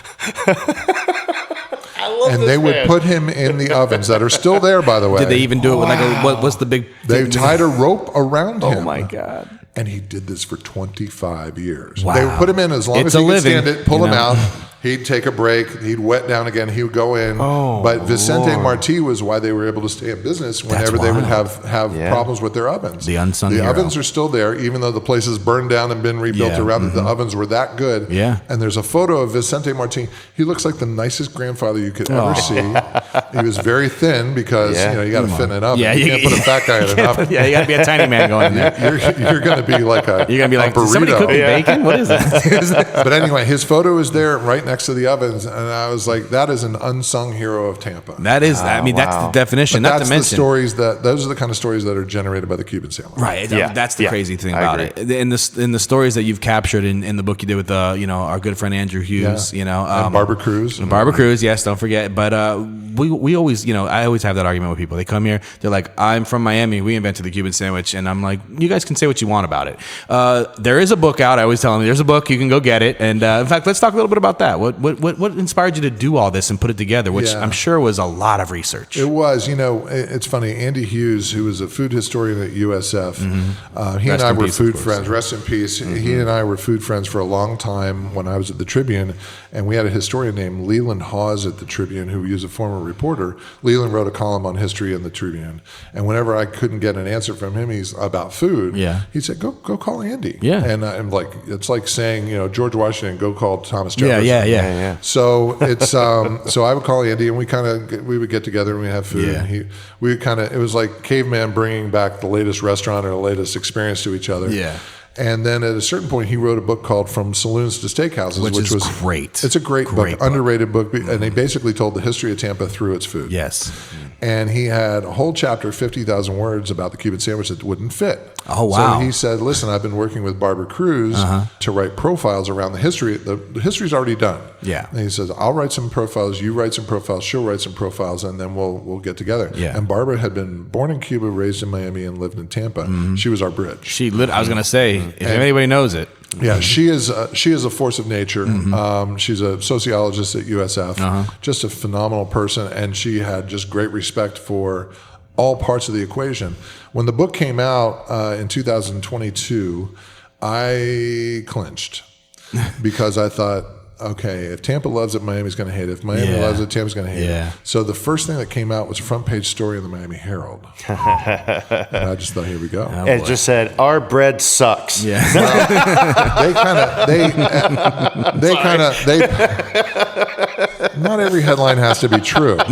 And they would put him in the ovens that are still there, by the way. Did they even do it with what's the big... They tied a rope around him. Oh my God. And he did this for 25 years. Wow. They would put him in as long It's as he a could living, stand it, pull him know? out. He'd take a break. He'd wet down again. He would go in. Oh, but Vicente Lord. Martí was why they were able to stay in business whenever they would have problems with their ovens. The unsung The hero. ovens are still there, even though the place is burned down and been rebuilt around it. The ovens were that good. Yeah. And there's a photo of Vicente Martí. He looks like the nicest grandfather you could ever see. He was very thin because you got to fit in an oven. Yeah, you can't put a fat guy in an oven. Yeah, you got to be a tiny man going in there. You're going to be like a You're going to be like, a "Is somebody burrito." cooking bacon? What is that? But anyway, his photo is there right next to the ovens, and I was like, that is an unsung hero of Tampa. That is, I mean, that's the definition. But Not that's to mention, the stories those are the kind of stories that are generated by the Cuban sailor. right? Yeah. That's the Yeah. crazy thing I about agree. it. In the stories that you've captured in the book you did with our good friend Andrew Hughes, And Barbara Cruz. Barbara Cruz, yes, don't forget. But we always, I always have that argument with people. They come here, they're like, I'm from Miami, we invented the Cuban sandwich. And I'm like, you guys can say what you want about it. There is a book out. I always tell them, there's a book, you can go get it. And in fact, let's talk a little bit about that. What inspired you to do all this and put it together, which I'm sure was a lot of research. It was, it's funny. Andy Hughes, who was a food historian at USF, he Rest and I in were peace, food of course. friends. Rest in peace. He and I were food friends for a long time when I was at the Tribune, and we had a historian named Leland Hawes at the Tribune who was a former reporter. Leland wrote a column on history in the Tribune, and whenever I couldn't get an answer from him, he's about food. Yeah. He said, "Go call Andy." Yeah. And I'm like, it's like saying, George Washington, go call Thomas Jefferson. Yeah. So it's so I would call Andy, and we would get together and we have food. Yeah. And it was like caveman bringing back the latest restaurant or the latest experience to each other. Yeah. And then at a certain point, he wrote a book called From Saloons to Steakhouses, Which is was great. It's a great book, underrated book, and he basically told the history of Tampa through its food. Yes. And he had a whole chapter, 50,000 words about the Cuban sandwich that wouldn't fit. Oh, wow. So he said, listen, I've been working with Barbara Cruz to write profiles around the history. The history's already done. Yeah. And he says, I'll write some profiles, you write some profiles, she'll write some profiles, and then we'll get together. Yeah. And Barbara had been born in Cuba, raised in Miami, and lived in Tampa. She was our bridge. I was going to say, if anybody knows it. Yeah, she is a force of nature. She's a sociologist at USF, just a phenomenal person, and she had just great respect for all parts of the equation. When the book came out in 2022, I clinched because I thought, okay, if Tampa loves it, Miami's going to hate it. If Miami loves it, Tampa's going to hate it. So the first thing that came out was a front page story in the Miami Herald. And I just thought, here we go. It just said, our bread sucks. Yeah. Not every headline has to be true. What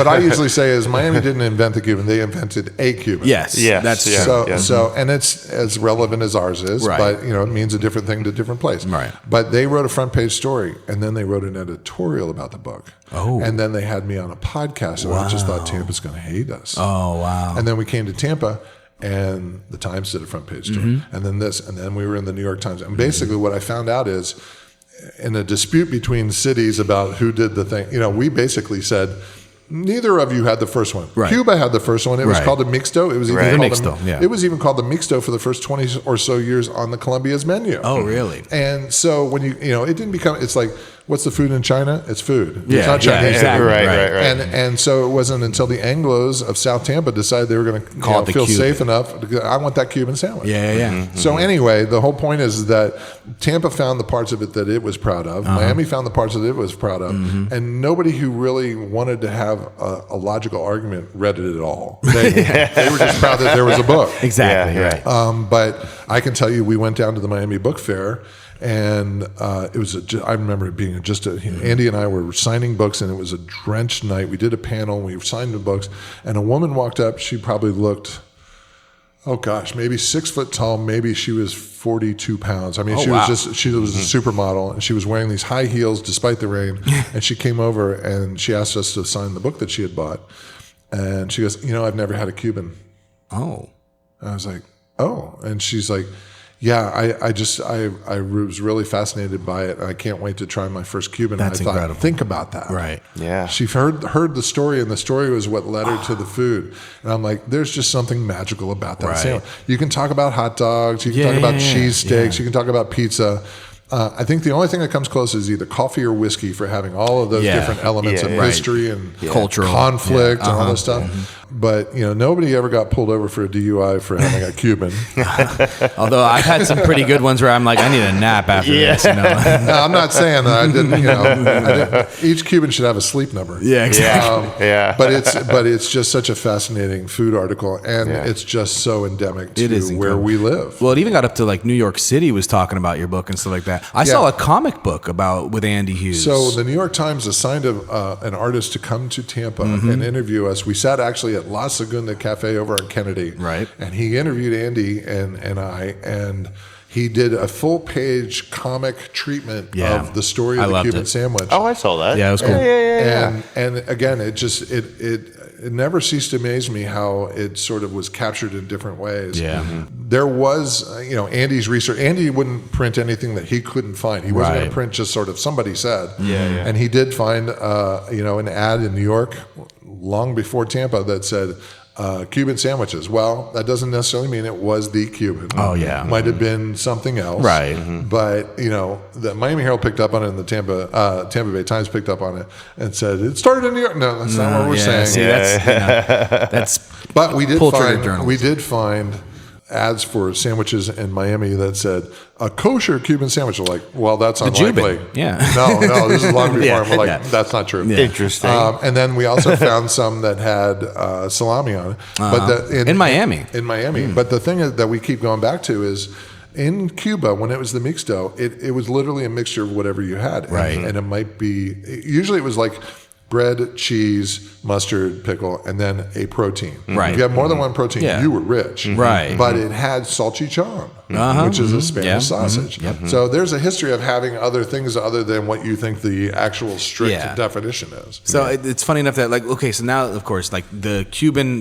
I usually say is Miami didn't invent the Cuban; they invented a Cuban. Yes. That's true. So, and it's as relevant as ours is, Right. but it means a different thing to a different place. Right. But they wrote a front page story, and then they wrote an editorial about the book. Oh. And then they had me on a podcast, and I just thought Tampa's going to hate us. Oh, wow. And then we came to Tampa, and the Times did a front page story, and then this, and then we were in the New York Times. And basically, what I found out is, in a dispute between cities about who did the thing, we basically said, neither of you had the first one. Right. Cuba had the first one. It was Right. called a mixto. It was even Right. called Mixto, yeah. It was even called the mixto for the first 20 or so years on the Columbia's menu. Oh, really? And so when it didn't become, it's like what's the food in China? It's food. It's Yeah, not Chinese. exactly. Right. And so it wasn't until the Anglos of South Tampa decided they were going to Call it the feel Cuban. safe enough. I want that Cuban sandwich. Yeah. So anyway, the whole point is that Tampa found the parts of it that it was proud of. Miami found the parts that it was proud of. And nobody who really wanted to have a logical argument read it at all. They were just proud that there was a book. Exactly. Yeah. Right. But I can tell you, we went down to the Miami Book Fair, and it was. I remember it being just Andy and I were signing books, and it was a drenched night. We did a panel, and we signed the books, and a woman walked up. She probably looked, oh gosh, maybe 6 foot tall. Maybe she was 42 pounds. I mean, she was a supermodel, and she was wearing these high heels despite the rain. And she came over and she asked us to sign the book that she had bought, and she goes, I've never had a Cuban. Oh. And I was like, oh. And she's like, yeah, I was really fascinated by it. And I can't wait to try my first Cuban. That's and I thought, incredible. think about that. Right. Yeah. She heard the story, and the story was what led her to the food. And I'm like, there's just something magical about that sandwich. You can talk about hot dogs. You can talk about cheese steaks. You can talk about pizza. I think the only thing that comes close is either coffee or whiskey for having all of those different elements of history and cultural conflict and all this stuff. But nobody ever got pulled over for a DUI for having a Cuban. Although I've had some pretty good ones where I'm like, I need a nap after this. No, I'm not saying that I didn't. Each Cuban should have a sleep number. Yeah, exactly. But it's just such a fascinating food article, and it's just so endemic to where we live. Well, it even got up to like New York City was talking about your book and stuff like that. I saw a comic book with Andy Hughes. So the New York Times assigned an artist to come to Tampa and interview us. We sat actually at La Segunda Cafe over on Kennedy. Right. And he interviewed Andy and I, and he did a full-page comic treatment of the story of the Cuban sandwich. Oh, I saw that. Yeah, it was cool. And again, it never ceased to amaze me how it sort of was captured in different ways. Yeah. There was, Andy's research. Andy wouldn't print anything that he couldn't find. He wasn't going to print just sort of somebody said. And he did find, an ad in New York long before Tampa that said, Cuban sandwiches. Well, that doesn't necessarily mean it was the Cuban. Oh, yeah. It might have been something else. Right. But, the Miami Herald picked up on it, and the Tampa Bay Times picked up on it and said, it started in New York. No, that's not what we're saying. See, that's but we did journalism. find ads for sandwiches in Miami that said a kosher Cuban sandwich. We're like, well, that's unlikely. Yeah. No, this is long before. We're like, that's not true. Yeah. Interesting. And then we also found some that had salami on it. But in Miami. In Miami. But the thing that we keep going back to is in Cuba, when it was the mixto, it was literally a mixture of whatever you had. Right. And it might be, usually it was like bread, cheese, mustard, pickle, and then a protein. Right. If you have more than one protein, you were rich. Right. But it had salchichon, which is a Spanish sausage. So there's a history of having other things other than what you think the actual strict definition is. So it's funny enough that so now, of course, like the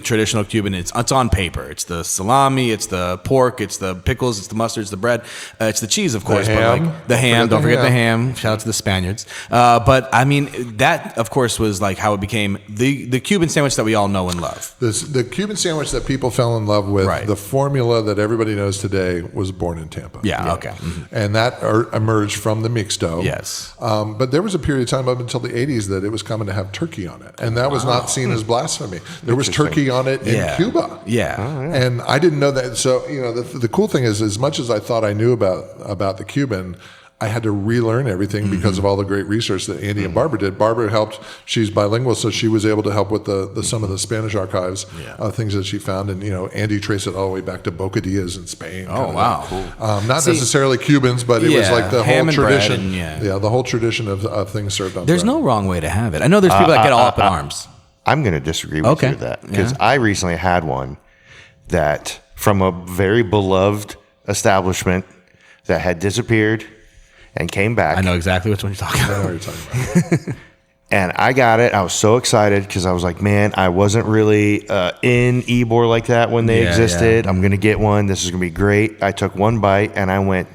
traditional Cuban, it's on paper. It's the salami, it's the pork, it's the pickles, it's the mustard, it's the bread, it's the cheese, of course. The ham. But the ham. Don't forget the ham. Shout out to the Spaniards. But I mean, that of course was like how it became the Cuban sandwich that we all know and love. The Cuban sandwich that people fell in love with, the formula that everybody knows today, was born in Tampa. Yeah. Okay. And that emerged from the mixto. Yes. But there was a period of time up until the 80s that it was common to have turkey on it. And that was not seen as blasphemy. There was turkey on it in Cuba. Yeah. And I didn't know that. So, the cool thing is, as much as I thought I knew about the Cuban, I had to relearn everything because of all the great research that Andy and Barbara did. Barbara helped; she's bilingual, so she was able to help with some of the Spanish archives, things that she found. And Andy traced it all the way back to bocadillas in Spain. Oh wow! Not necessarily Cubans, but it was like the whole tradition. The whole tradition of things served on. There's bread. no wrong way to have it. I know there's people that get all up in arms. I'm going to disagree with you with that because I recently had one that from a very beloved establishment that had disappeared and came back. I know exactly which one you're talking about. I know what you're talking about. And I got it. I was so excited because I was like, man, I wasn't really in Ybor like that when they existed. I'm going to get one. This is going to be great. I took one bite and I went,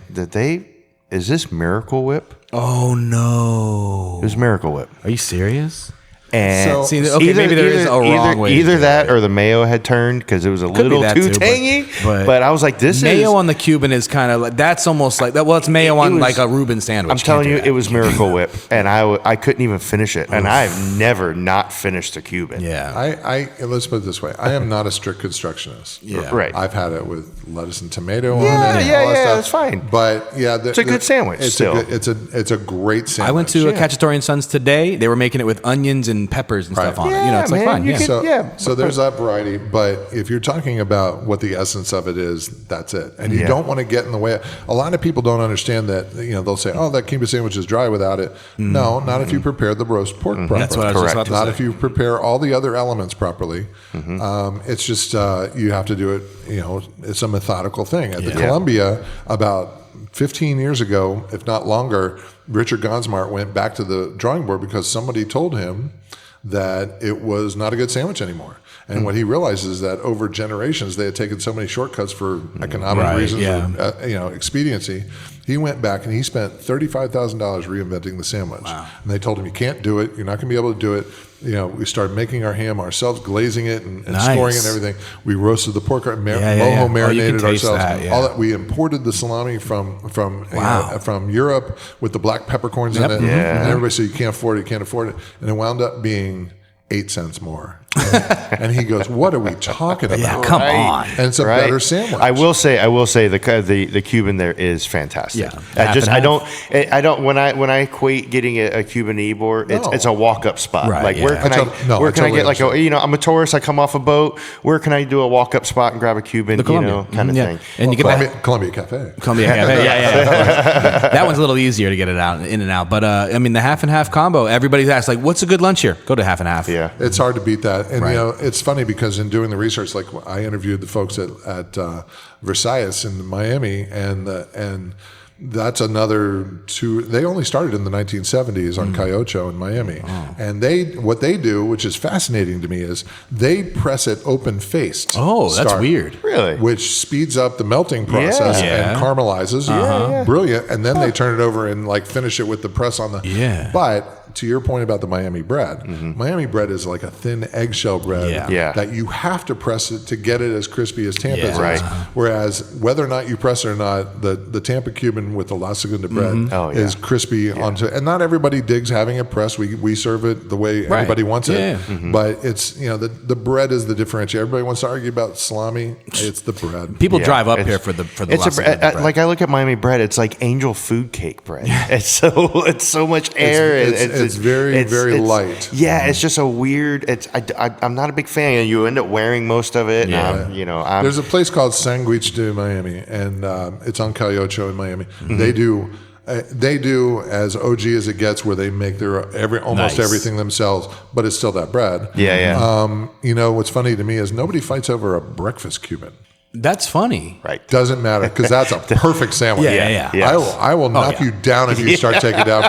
is this Miracle Whip? Oh, no. It was Miracle Whip. Are you serious? And So- See, okay, maybe there is a wrong way to Either do that it. or the mayo had turned because it was a Could be little that too too, tangy. but But I was like, this mayo is. on the Cuban is kind of like, that's almost like that. Well, it's mayo on was- like a Reuben sandwich. I'm telling Can't you, do that. it was Miracle Whip, and I couldn't even finish it. And I've never not finished a Cuban. Yeah. Let's put it this way. I am not a strict constructionist. Yeah. Right. I've had it with lettuce and tomato on it. Yeah, and yeah, all that yeah, stuff. that's fine. But yeah, It's a good sandwich still. It's a great sandwich. I went to Cacciatore and Sons today. They were making it with onions and peppers and stuff Right. on it. You know, it's like Yeah, fun. man, Yeah. you So, Yeah. so there's that variety, but if you're talking about what the essence of it is, that's it. And you don't want to get in the way. A lot of people don't understand that, they'll say, oh, that Cuban sandwich is dry without it. No, not if you prepare the roast pork properly. That's what I was just about to Not say. if you prepare all the other elements properly. It's just, you have to do it, it's a methodical thing. At the Columbia, about 15 years ago, if not longer, Richard Gonsmart went back to the drawing board because somebody told him that it was not a good sandwich anymore. And what he realized is that over generations, they had taken so many shortcuts for economic reasons, or, expediency. He went back and he spent $35,000 reinventing the sandwich. Wow. And they told him, you can't do it. You're not going to be able to do it. We started making our ham ourselves, glazing it and scoring it and everything. We roasted the pork, mojo marinated ourselves. All that. We imported the salami from Europe with the black peppercorns in it. And everybody said, you can't afford it, you can't afford it. And it wound up being 8 cents more. And he goes, what are we talking about? Yeah, come on. And it's a better sandwich. I will say the Cuban there is fantastic. Yeah. I don't when I equate getting a Cuban Ebor, it's a walk up spot. Right, like yeah. where can I totally get like I'm a tourist, I come off a boat, where can I do a walk up spot and grab a Cuban, kind of thing. And you get Columbia Cafe. Columbia Cafe. Yeah. That one's a little easier to get it out in and out. But the half and half combo, everybody's asked like, what's a good lunch here? Go to half and half. Yeah. It's hard to beat that. And, it's funny because in doing the research, like I interviewed the folks at Versailles in Miami, and that's another two. They only started in the 1970s on Cayocho in Miami. Oh. And what they do, which is fascinating to me, is they press it open faced. Oh, that's weird. Really? Which speeds up the melting process and caramelizes. Brilliant. And then they turn it over and like finish it with the press on the. Yeah. But to your point about the Miami bread, Miami bread is like a thin eggshell bread that you have to press it to get it as crispy as Tampa's is. Whereas whether or not you press it or not, the Tampa Cuban with the La Segunda bread is crispy onto, and not everybody digs having it pressed. We serve it the way everybody wants it. But it's, the bread is the differentiator. Everybody wants to argue about salami. It's the bread. People drive up here for the La Segunda bread. Like I look at Miami bread, it's like angel food cake bread. It's so much air. It's very light. Yeah, it's just a weird. I'm not a big fan. You end up wearing most of it. Yeah. There's a place called Sanguich de Miami, and it's on Cayocho in Miami. They do as OG as it gets, where they make their almost everything themselves, but it's still that bread. What's funny to me is nobody fights over a breakfast Cuban. That's funny. Right. Doesn't matter, because that's a perfect sandwich. Yeah. I will knock you down if you start taking down.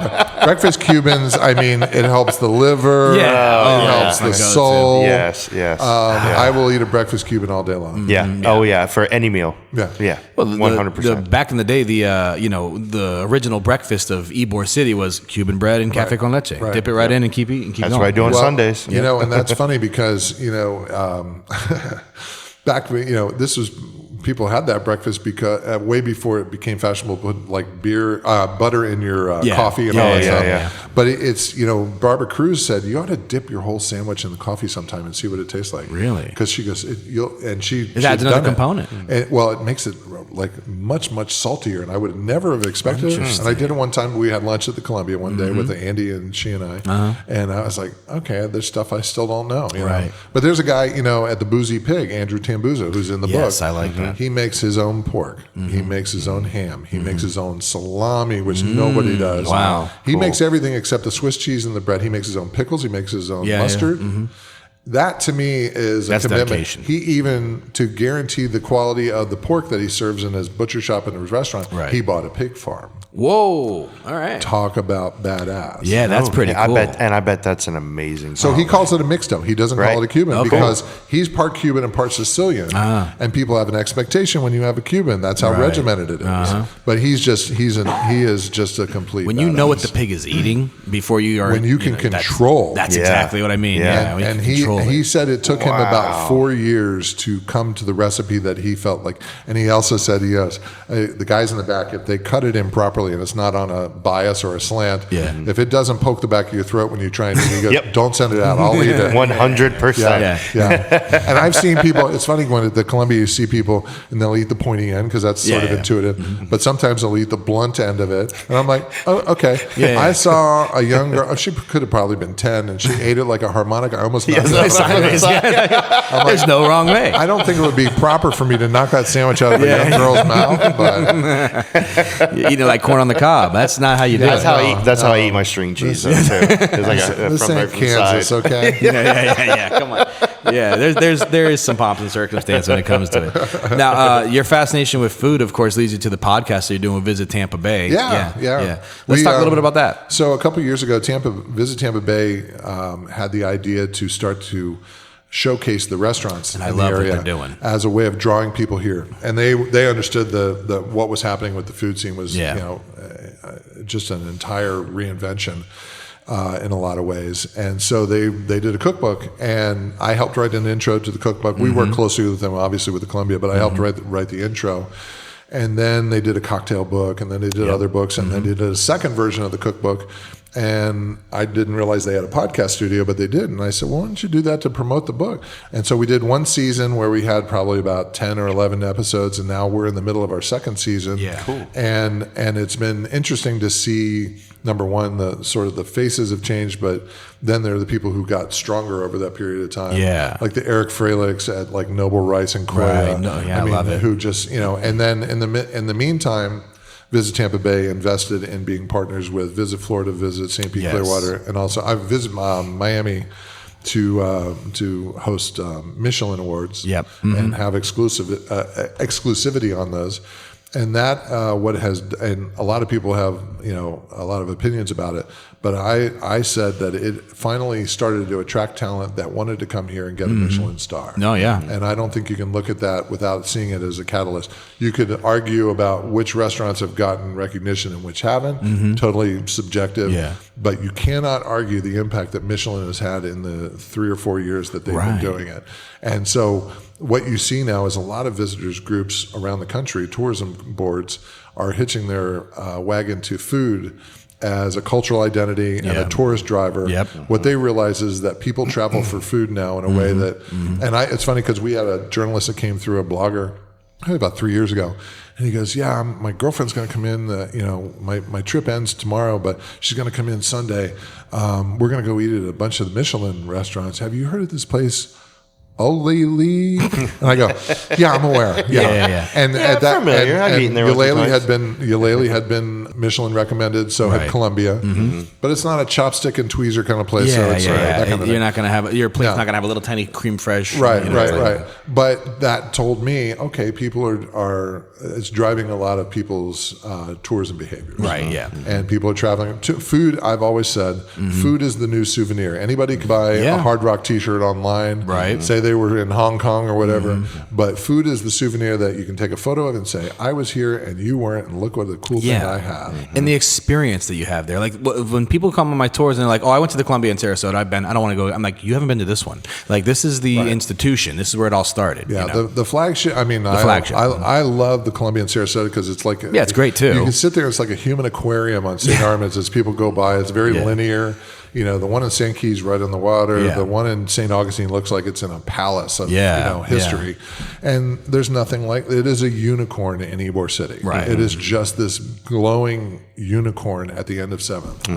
Breakfast Cubans, it helps the liver. It helps the soul. Yes. I will eat a breakfast Cuban all day long. Yeah. Oh, yeah. For any meal. Yeah. Well, 100%. Back in the day, the original breakfast of Ybor City was Cuban bread and cafe con leche. Dip it right in and keep eating. That's what I do on Sundays. And that's funny because back, this was, people had that breakfast because way before it became fashionable to put like butter in your coffee and all that stuff. Yeah. But it's, Barbara Cruz said, you ought to dip your whole sandwich in the coffee sometime and see what it tastes like. Really? Because she goes, it adds another component. It makes it like much, much saltier. And I would never have expected it. And I did it one time. We had lunch at the Columbia one day with Andy and she and I. And I was like, okay, there's stuff I still don't know. Right. But there's a guy, at the Boozy Pig, Andrew Tambuza, who's in the book. Yes, I like that. He makes his own pork. He makes his own ham. He makes his own salami, which nobody does. Wow. He makes everything except the Swiss cheese and the bread. He makes his own pickles. He makes his own mustard. That to me is a commitment. Dedication. He even, to guarantee the quality of the pork that he serves in his butcher shop and his restaurant, he bought a pig farm. Whoa! All right. Talk about badass. Yeah, that's pretty cool. I bet that's an amazing. So he calls it a mixto. He doesn't call it a Cuban because he's part Cuban and part Sicilian, and people have an expectation when you have a Cuban. That's how regimented it is. But he is just a complete. When you know what the pig is eating before you are, when you can control. That's exactly what I mean. Yeah. And he said it took him about 4 years to come to the recipe that he felt like. And he also said, the guys in the back, if they cut it in properly and it's not on a bias or a slant, if it doesn't poke the back of your throat when you try and eat it, you go, don't send it out. I'll eat it. 100%. Yeah. And I've seen people, it's funny when at the Columbia you see people and they'll eat the pointy end because that's sort of intuitive. But sometimes they'll eat the blunt end of it. And I'm like, oh, okay. I saw a young girl, she could have probably been 10, and she ate it like a harmonica. I almost knocked it out. There's no wrong way. I don't think it would be proper for me to knock that sandwich out of a young girl's mouth, but You're eating it like corn on the cob. That's not how you do it. That's how I eat my string cheese though, too. It's like this from ain't the Kansas, side. okay? Yeah. Come on. Yeah, there is some pomp and circumstance when it comes to it. Now, your fascination with food, of course, leads you to the podcast that you're doing with Visit Tampa Bay. Yeah. Let's talk a little bit about that. So a couple of years ago, Visit Tampa Bay had the idea to start to showcase the restaurants in the area what they're doing as a way of drawing people here, and they understood the what was happening with the food scene was just an entire reinvention in a lot of ways. And so they did a cookbook, and I helped write an intro to the cookbook. We worked closely with them, obviously with the Columbia, but I helped write the intro. And then they did a cocktail book, and then they did other books, and then they did a second version of the cookbook. And I didn't realize they had a podcast studio, but they did. And I said, well, why don't you do that to promote the book? And so we did one season where we had probably about 10 or 11 episodes, and now we're in the middle of our second season. Yeah, cool. And it's been interesting to see, number one, the sort of the faces have changed, but then there are the people who got stronger over that period of time. Yeah. Like the Eric Frelichs at like Noble Rice and Koya. Right. No, I love it. Who just, and then in the meantime, Visit Tampa Bay invested in being partners with Visit Florida, Visit St. Pete, Clearwater, and also I visit Miami to host Michelin Awards and have exclusivity on those. And that and a lot of people have a lot of opinions about it, but I said that it finally started to attract talent that wanted to come here and get a Michelin star. No, yeah. And I don't think you can look at that without seeing it as a catalyst. You could argue about which restaurants have gotten recognition and which haven't. Totally subjective. Yeah. But you cannot argue the impact that Michelin has had in the 3 or 4 years that they've been doing it. And so what you see now is a lot of visitors groups around the country, tourism boards, are hitching their wagon to food as a cultural identity and a tourist driver. What they realize is that people travel for food now in a way that, and it's funny because we had a journalist that came through, a blogger, about 3 years ago, and he goes, my girlfriend's going to come in, my trip ends tomorrow, but she's going to come in Sunday. We're going to go eat at a bunch of the Michelin restaurants. Have you heard of this place, Ulele? And I go, yeah, I'm aware. Yeah. And at that, familiar. I've eaten there Ulele had been Michelin recommended, so had Columbia. But it's not a chopstick and tweezer kind of place. That kind of You're not going to have your plate's not going to have a little tiny cream fresh. Right. But that told me, okay, people are it's driving a lot of people's tourism behaviors. Right. Yeah. And people are traveling. Food, I've always said, food is the new souvenir. Anybody can buy a Hard Rock T-shirt online. Right. Say they were in Hong Kong or whatever, but food is the souvenir that you can take a photo of and say, I was here and you weren't, and look what a cool thing I have. And the experience that you have there. Like when people come on my tours and they're like, oh, I went to the Columbia in Sarasota, I don't want to go. I'm like, you haven't been to this one. Like, this is the institution. This is where it all started. Yeah, the flagship. I mean, I love the Columbia in Sarasota because it's like, it's great too. You can sit there, it's like a human aquarium on St. Armands as people go by. It's very linear. The one in St. Kitts right on the water. The one in St. Augustine looks like it's in a palace of history. And there's nothing like it. Is a unicorn in Ybor City. Right. It is just this glowing unicorn at the end of 7th.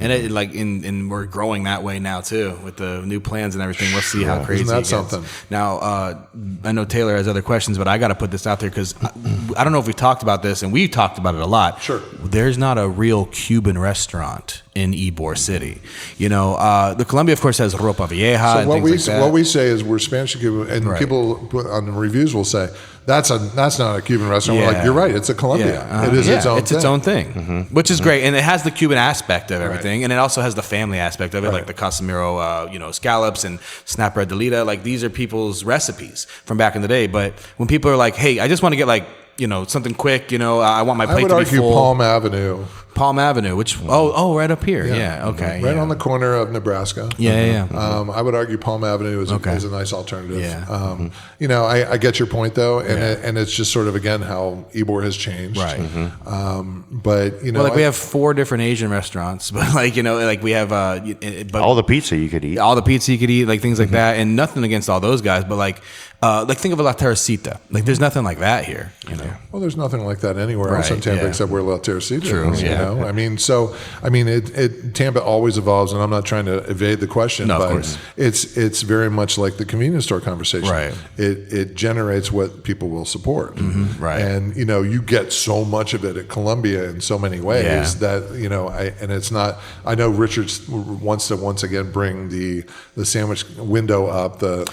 And we're growing that way now too with the new plans and everything. We'll see how crazy. Isn't that it gets. something? Now, I know Taylor has other questions, but I got to put this out there because I don't know if we talked about this, and we've talked about it a lot. Sure. there's not a real Cuban restaurant in Ybor City. You know, the Colombia, of course, has ropa vieja and things like that. What we say is we're Spanish and Cuban, and people on the reviews will say that's not a Cuban restaurant. We're like, you're right, it's a Colombia. It is its own thing. Its own thing, which is great, and it has the Cuban aspect of everything, and it also has the family aspect of it, like the Casimiro, scallops and snap bread delita. Like these are people's recipes from back in the day. But when people are like, hey, I just want to get like, something quick, I want my plate to be full. I would argue Palm Avenue, which right up here. Yeah, okay. Right on the corner of Nebraska. Yeah. I would argue Palm Avenue is a nice alternative. Yeah. I get your point though, and it's just sort of again how Ybor has changed. Right. But we have 4 different Asian restaurants, but we have all the pizza you could eat. All the pizza you could eat, like things like that, and nothing against all those guys, but like think of a La Terracita. Like there's nothing like that here. Well, there's nothing like that anywhere else in Tampa except where La Terracita is. Tampa always evolves, and I'm not trying to evade the question, but it's very much like the convenience store conversation. Right. It generates what people will support. Mm-hmm. Right. And you get so much of it at Columbia in so many ways that and it's not. I know Richard wants to once again bring the sandwich window up, the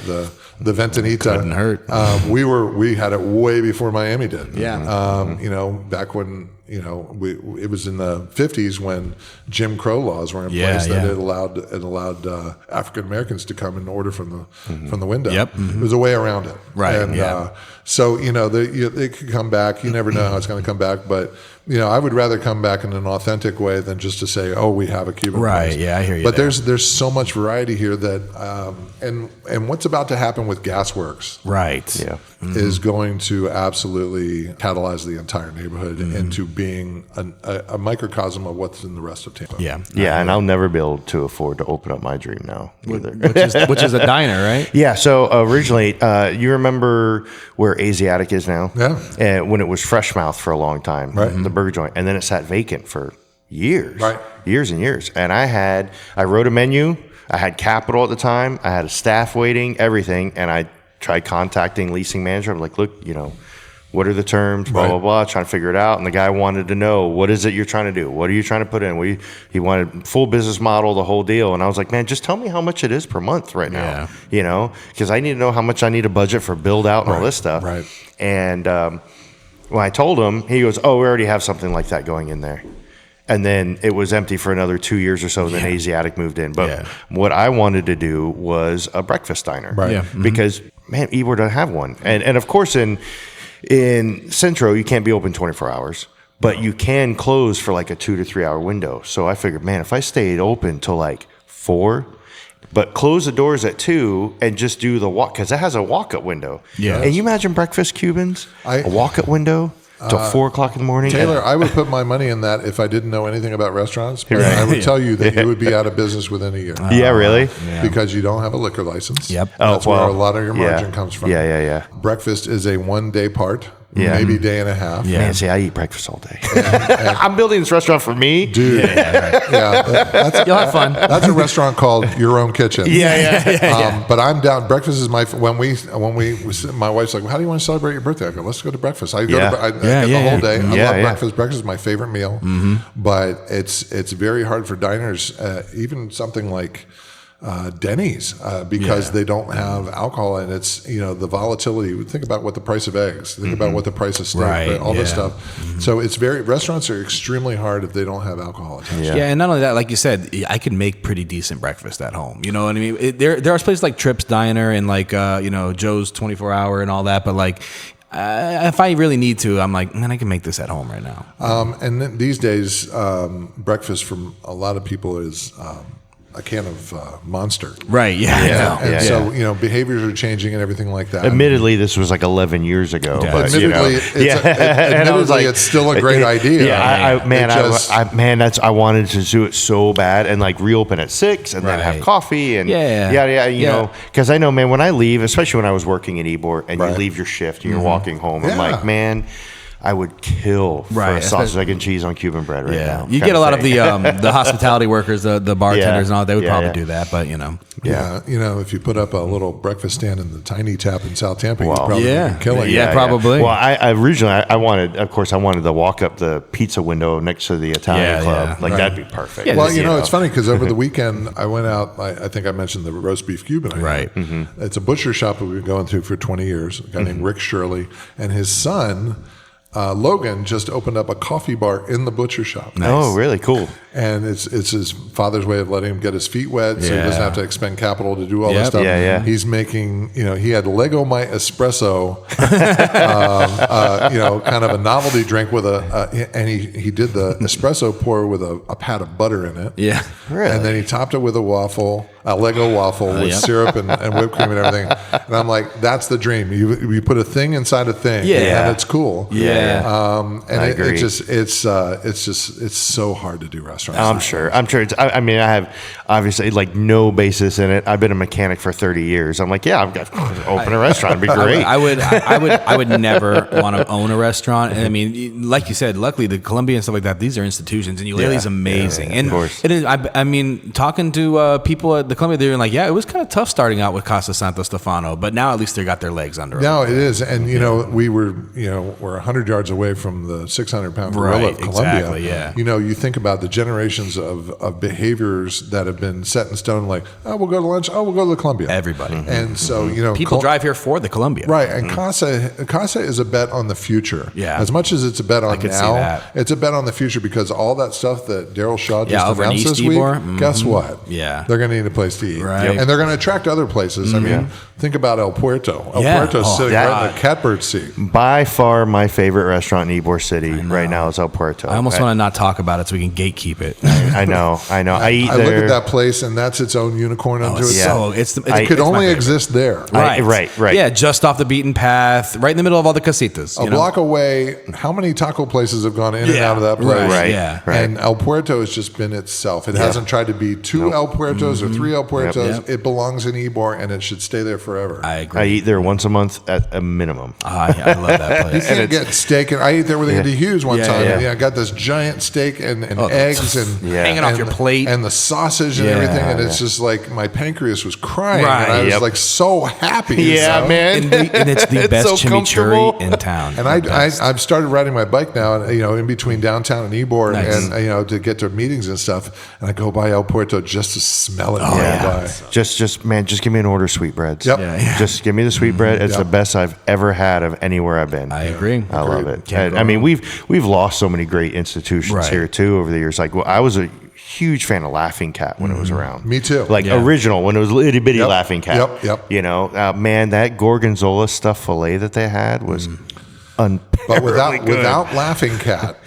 Ventanita. Couldn't hurt. We had it way before Miami did. Yeah. Back when it was in the 50s when Jim Crow laws were in place that it allowed African Americans to come and order from the window. Yep. It was a way around it. Right. And so it could come back. You never know how it's going to come back, but I would rather come back in an authentic way than just to say, oh, we have a Cuban place. Right. Yeah, I hear you. But there's so much variety here that and what's about to happen with Gasworks, right? Yeah. Is going to absolutely catalyze the entire neighborhood into being a microcosm of what's in the rest of Tampa. Yeah. Yeah, and I'll never be able to afford to open up my dream now either. which is a diner, right? Yeah, so originally, you remember where Asiatic is now? Yeah. When it was Freshmouth for a long time, right. The burger joint, and then it sat vacant for years. Right. Years and years. And I wrote a menu, I had capital at the time, I had a staff waiting, everything, and I tried contacting leasing manager. I'm like, look, what are the terms, blah, blah, blah, trying to figure it out. And the guy wanted to know, what is it you're trying to do? What are you trying to put in? He wanted full business model, the whole deal. And I was like, man, just tell me how much it is per month right now, because I need to know how much I need a budget for build out and all this stuff. Right. And when I told him, he goes, oh, we already have something like that going in there. And then it was empty for another 2 years or so. And then Asiatic moved in. But what I wanted to do was a breakfast diner. Right. Yeah. Because, man, Ybor doesn't have one. And of course, in Centro, you can't be open 24 hours. But you can close for like a 2 to 3 hour window. So I figured, man, if I stayed open till like 4, but close the doors at 2 and just do the walk, because it has a walk-up window. Yeah. And you imagine breakfast Cubans, a walk-up window till 4 o'clock in the morning. Taylor, I would put my money in that if I didn't know anything about restaurants. But I would tell you that you would be out of business within a year. Yeah, really? Because you don't have a liquor license. Yep. That's where a lot of your margin comes from. Yeah. Breakfast is a 1 day part. Yeah. Maybe day and a half. Man, see, I eat breakfast all day. I'm building this restaurant for me. Dude. You'll have fun. That's a restaurant called Your Own Kitchen. Yeah. But I'm down. Breakfast is when my wife's like, well, how do you want to celebrate your birthday? I go, let's go to breakfast. I go to I get the whole day. I love breakfast. Breakfast is my favorite meal. But it's very hard for diners, even something like Denny's, because they don't have alcohol, and it's the volatility. Think about what the price of eggs. Think about what the price of steak. All this stuff. So restaurants are extremely hard if they don't have alcohol attached. Yeah, and not only that, like you said, I can make pretty decent breakfast at home. You know what I mean? There are places like Trips Diner and like Joe's 24 Hour and all that, but like. If I really need to, I'm like, man, I can make this at home right now. And then these days, breakfast from a lot of people is a can of Monster. Right, So, behaviors are changing and everything like that. Admittedly, this was like 11 years ago. Yeah. But, Admittedly, it's still a great idea. Yeah, I wanted to do it so bad and like reopen at 6 and then have coffee and because I know, man, when I leave, especially when I was working at Ybor and you leave your shift and you're walking home, I'm like, man, I would kill for Right. a sausage, egg, and cheese on Cuban bread right now. You get a lot of the hospitality workers, the bartenders and all. They would probably do that, but Yeah, if you put up a little breakfast stand in the Tiny Tap in South Tampa, you'd probably be killing it. Yeah, probably. Well, I originally I wanted to walk up the pizza window next to the Italian club. That'd be perfect. Yeah, Well, it's funny because over the weekend I went out. I think I mentioned the roast beef Cuban. Right. It's a butcher shop that we've been going through for 20 years. A guy named Rick Shirley and his son. Logan just opened up a coffee bar in the butcher shop. Nice. Oh, really cool. And it's his father's way of letting him get his feet wet so he doesn't have to expend capital to do all this stuff. Yeah. He's making, he had Lego My Espresso, kind of a novelty drink with and he did the espresso pour with a pat of butter in it. Yeah. Really? And then he topped it with a Lego waffle with syrup and whipped cream and everything. And I'm like, that's the dream. You put a thing inside a thing, and it's cool. Yeah. And agree. it's so hard to do restaurants. I'm sure. I mean, I have obviously no basis in it. I've been a mechanic for 30 years. I'm like, I'm going to open a restaurant. It'd be great. I would never want to own a restaurant. And I mean, like you said, luckily the Columbia and stuff like that, these are institutions, and Ulele is amazing. And of course. it is. I mean, talking to people at the Columbia, they're like, it was kind of tough starting out with Casa Santo Stefano, but now at least they got their legs under them. No, it is. And, we're 100 yards away from the 600-pound gorilla of Columbia. Exactly, You think about the generations of behaviors that have been set in stone, like, we'll go to lunch, we'll go to the Columbia. Everybody. And so, people drive here for the Columbia. Right. And Casa is a bet on the future. Yeah. As much as it's a bet on could see now, that. it's a bet on the future because all that stuff that Daryl Shaw just over in announced East this week, Ybor. guess what? Yeah. They're going to need a place to eat. Right. And they're going to attract other places. I mean, think about El Puerto. El Puerto's sitting right in the catbird seat. By far my favorite restaurant in Ybor City right now is El Puerto. I almost want to not talk about it so we can gatekeep it. I know. I eat I there. look at that place, and that's its own unicorn unto itself. It could only exist there. Right. Yeah, just off the beaten path, right in the middle of all the casitas. A block away, how many taco places have gone in and out of that place? Right. Yeah. And El Puerto has just been itself. It hasn't tried to be two El Puertos or three El Puertos. It belongs in Ybor, and it should stay there forever. I agree. I eat there once a month at a minimum. I love that You place. can't get steak. And I ate there with Andy Hughes one time. And I got this giant steak and eggs and hanging off your plate. And the sausage and everything. And it's just like my pancreas was crying. Right. And I was like so happy. Man. And it's the best so chimichurri in town. And I've started riding my bike now, in between downtown and Ybor, Nice. and to get to meetings and stuff. And I go by El Puerto just to smell it. By. Just give me an order of sweetbreads. Yep. Yeah. Just give me the sweetbread. It's the best I've ever had of anywhere I've been. I agree. I love it. Can't go I mean, wrong. we've lost so many great institutions here too over the years. Like, I was a huge fan of Laughing Cat when it was around. Me too. Like original when it was itty bitty Laughing Cat. Yep. Man, that gorgonzola stuffed fillet that they had was But unbearably good. without Laughing Cat,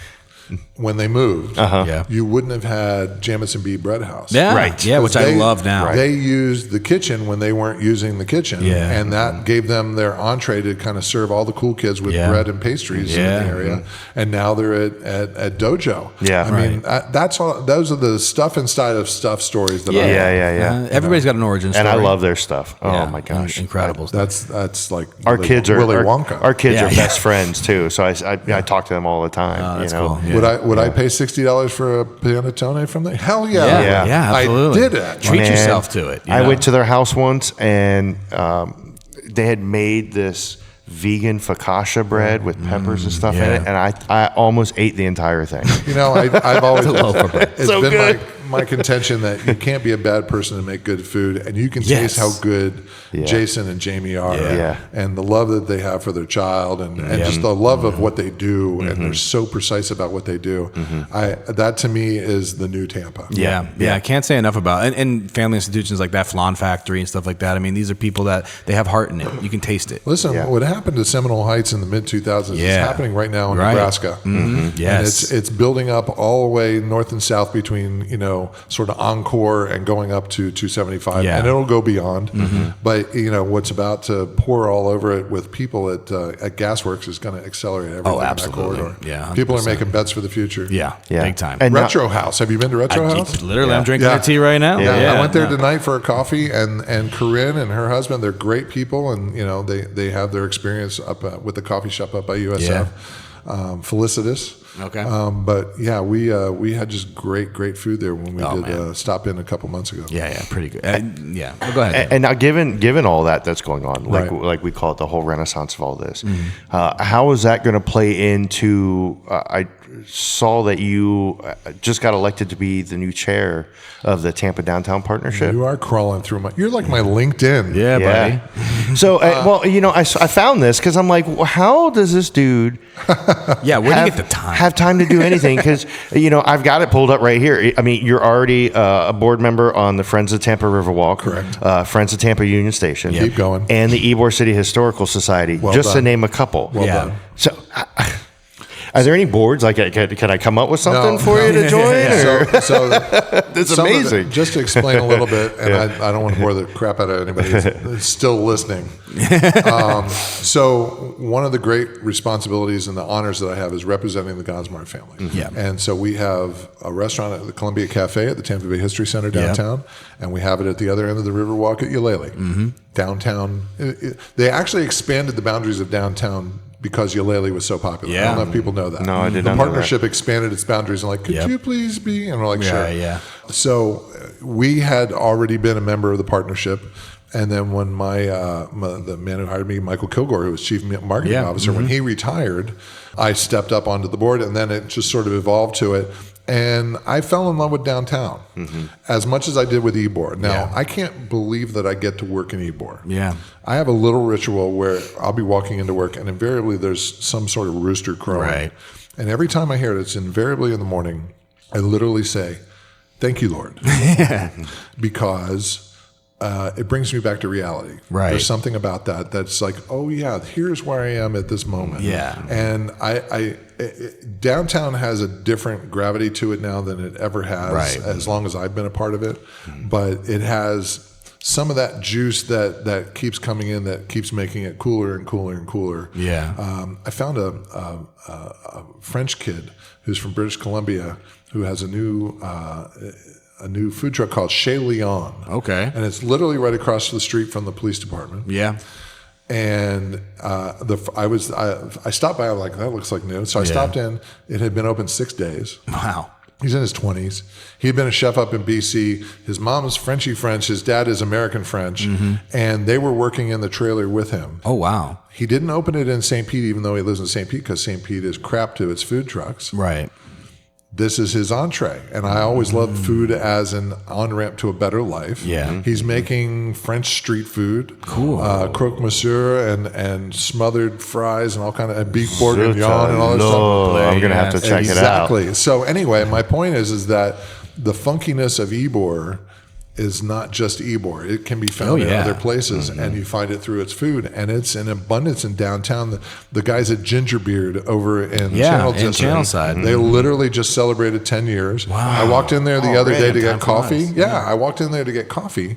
when they moved, Yeah. you wouldn't have had Jamison B. Bread House. Yeah. Right. Yeah, which I love now. They used the kitchen when they weren't using the kitchen. Yeah. And that gave them their entree to kind of serve all the cool kids with bread and pastries in the area. And now they're at Dojo. Yeah. I mean, that's all. Those are the stuff inside of stuff stories that I love. Yeah. Everybody's got an origin story. And I love their stuff. Yeah. Oh my gosh. Incredible stuff. That's like Our kids are Willy Wonka. Our kids Yeah, are best friends too. So I talk to them all the time. That's cool. Yeah. Would I pay $60 for a panettone from there? Hell yeah. Yeah, absolutely. I did it. Treat Man, yourself to it. I went to their house once, and they had made this vegan focaccia bread with peppers and stuff in it, and I almost ate the entire thing. I've always it's So been good. my contention that you can't be a bad person to make good food, and you can taste how good Jason and Jamie are, and the love that they have for their child, and just the love of what they do, and they're so precise about what they do. That to me is the new Tampa. Yeah. I can't say enough about it. And family institutions like that, Flan Factory and stuff like that. I mean, these are people that they have heart in it. You can taste it. Listen, what happened to Seminole Heights in the mid 2000s is happening right now in Nebraska. Yes, and it's building up all the way north and south between sort of Encore and going up to 275, and it'll go beyond. But what's about to pour all over it with people at Gasworks is going to accelerate everything in that corridor. Yeah, people are making bets for the future. Yeah, big time. And Retro House. Have you been to Retro House? Literally, I'm drinking their tea right now. Yeah, I went there tonight for a coffee, and Corinne and her husband, they're great people, and they have their experience up with the coffee shop up by USF. felicitous. Okay. But yeah, we had just great food there when we did stop in a couple months ago. Yeah, pretty good. Yeah, well, go ahead. And now, given all that's going on, like we call it the whole renaissance of all this, how is that going to play into? I saw that you just got elected to be the new chair of the Tampa Downtown Partnership. You are crawling through you're like my LinkedIn. Yeah, buddy. So, well, I found this because I'm like, well, how does this dude? Yeah, where do you get the time? Have time to do anything? Because I've got it pulled up right here. I mean, you're already a board member on the Friends of Tampa Riverwalk, correct? Friends of Tampa Union Station, Keep going, and the Ybor City Historical Society, just to name a couple. Well done. So. Are there any boards? Like, can I come up with something for you to join? So it's amazing. Just to explain a little bit, and I don't want to bore the crap out of anybody who's still listening. So one of the great responsibilities and the honors that I have is representing the Gosmar family. Yeah. And so we have a restaurant at the Columbia Cafe at the Tampa Bay History Center downtown, and we have it at the other end of the Riverwalk at Ulele. Downtown. They actually expanded the boundaries of downtown because Ulele was so popular. I don't know if people know that. No, I did not The know partnership expanded its boundaries and could you please be? And we're like, sure. Yeah. So we had already been a member of the partnership. And then when the man who hired me, Michael Kilgore, who was chief marketing officer, when he retired, I stepped up onto the board, and then it just sort of evolved to it. And I fell in love with downtown as much as I did with Ybor. Now, I can't believe that I get to work in Ybor. Yeah. I have a little ritual where I'll be walking into work, and invariably there's some sort of rooster crowing. Right. And every time I hear it, it's invariably in the morning, I literally say, "Thank you, Lord." Because it brings me back to reality. Right. There's something about that that's like, oh yeah, here's where I am at this moment. Yeah. And downtown has a different gravity to it now than it ever has, as long as I've been a part of it. But it has some of that juice that keeps coming in, that keeps making it cooler and cooler and cooler. Yeah. I found a French kid who's from British Columbia who has a new food truck called Chez Leon. Okay. And it's literally right across the street from the police department. Yeah. And I stopped by. I'm like, that looks like new. So I stopped in. It had been open 6 days. Wow. He's in his 20s. He had been a chef up in BC. His mom is Frenchy French. His dad is American French. And they were working in the trailer with him. Oh, wow. He didn't open it in St. Pete, even though he lives in St. Pete, because St. Pete is crap to its food trucks. Right. This is his entree. And I always loved food as an on-ramp to a better life. Yeah. He's making French street food. Cool. Croque monsieur and smothered fries and all kind of beef bourguignon and all that stuff. I'm going to have to check it out. Exactly. So anyway, my point is that the funkiness of Ybor is not just Ybor. It can be found in other places, and you find it through its food, and it's in abundance in downtown. The guys at Gingerbeard over in Channel Channelside. They literally just celebrated 10 years. Wow. I walked in there the other day to get coffee. I walked in there to get coffee,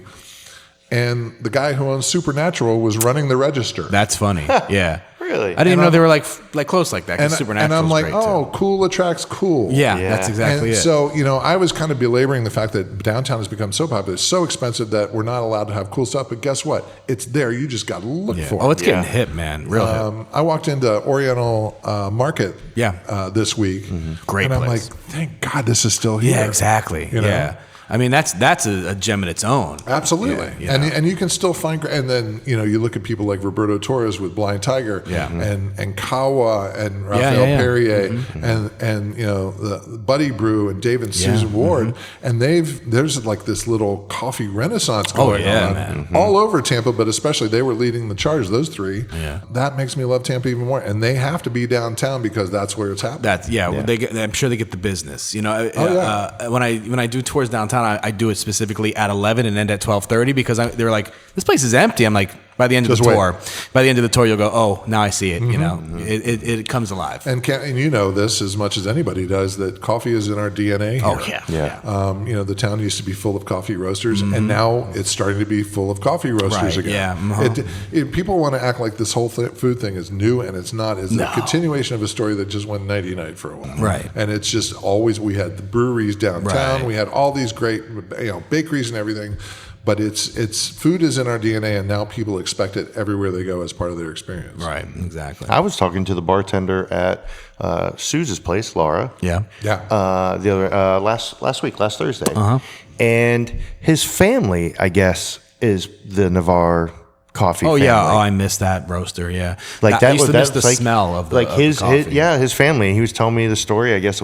and the guy who owns Supernatural was running the register. That's funny. Yeah. Really? I didn't even know they were like close like that. And Supernatural. I'm like, oh, cool attracts cool. Yeah, that's exactly and it. So, I was kind of belaboring the fact that downtown has become so popular, it's so expensive that we're not allowed to have cool stuff. But guess what? It's there. You just got to look for it. Oh, it's getting hip, man. Real hip. I walked into Oriental Market this week. Great and place. I'm like, thank God this is still here. Yeah, exactly. Yeah. I mean, that's a gem in its own. Absolutely. And you can still find, and then, you look at people like Roberto Torres with Blind Tiger and Kawa and Raphael Perrier and the Buddy Brew and Dave and Susan Ward. And there's like this little coffee renaissance going on man. all over Tampa, but especially they were leading the charge, those three. Yeah. That makes me love Tampa even more. And they have to be downtown because that's where it's happening. I'm sure they get the business. When I do tours downtown, I do it specifically at 11 and end at 12:30 because they were like, this place is empty. I'm like, by the end of the tour, you'll go, oh, now I see it. It comes alive. And you know this as much as anybody does, that coffee is in our DNA here. Oh yeah. The town used to be full of coffee roasters, and now it's starting to be full of coffee roasters again. Yeah. People want to act like this whole food thing is new, and it's not. It's a continuation of a story that just went nighty-night for a while. Right. And it's just always, we had the breweries downtown, we had all these great bakeries and everything. but it's food is in our DNA, and now people expect it everywhere they go as part of their experience. Right, exactly. I was talking to the bartender at Suze's place, Laura. Yeah. The other last Thursday, and his family, I guess, is the Navarre coffee. Oh family. yeah. Oh, I missed that roaster. Yeah. Like that I used was to miss that's the like, smell of the like of the his coffee. his family. He was telling me the story. I guess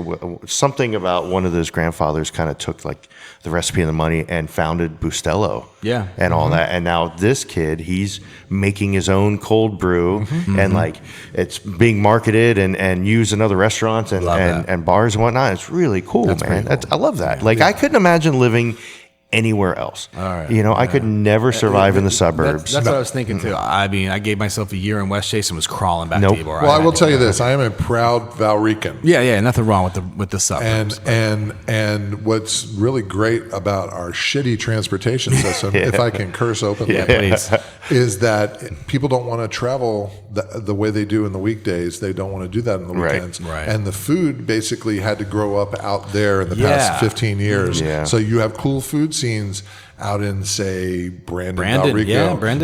something about one of those grandfathers kind of took like the recipe and the money and founded Bustelo. Yeah. And all that. And now this kid, he's making his own cold brew and like it's being marketed and used in other restaurants and bars and whatnot. It's really cool, man. Cool. I love that. Like I couldn't imagine living anywhere else. All right. I could never survive in the suburbs. That's what I was thinking too. I mean, I gave myself a year in West Chase and was crawling back Nope. to Ybor. Well, I will tell you this: I am a proud Valrican. Yeah, nothing wrong with the suburbs. And what's really great about our shitty transportation system, if I can curse openly, please, is that people don't want to travel the way they do in the weekdays. They don't want to do that in the weekends. Right. And the food basically had to grow up out there in the past 15 years. Yeah. So you have cool food scenes out in, say, Brandon, Brandon's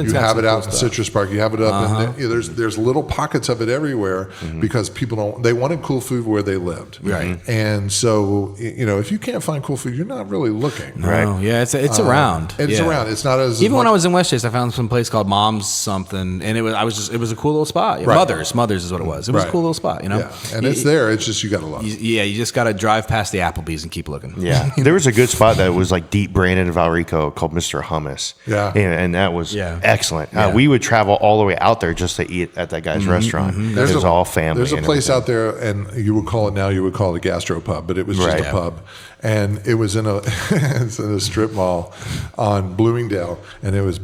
you got have it some out cool in stuff. Citrus Park. You have it up in there's little pockets of it everywhere because people they wanted cool food where they lived. Right. And so, if you can't find cool food, you're not really looking. Right. Oh, yeah, it's around. It's around. It's not as even when much- I was in West Chase, I found some place called Mom's something, and it was a cool little spot. Yeah, Right. Mother's is what it was. It was a Right. cool little spot, Yeah. And it's there. It's just you got to love it. You just got to drive past the Applebee's and keep looking. Yeah, there was a good spot that was like deep Brandon and Valrico called Mr. Hummus. Yeah. and that was excellent. Yeah. We would travel all the way out there just to eat at that guy's restaurant. It was all family. There's a and place everything. out there, and you would call it a gastropub, but it was just Right. a pub. And it was in it's in a strip mall on Bloomingdale, and it was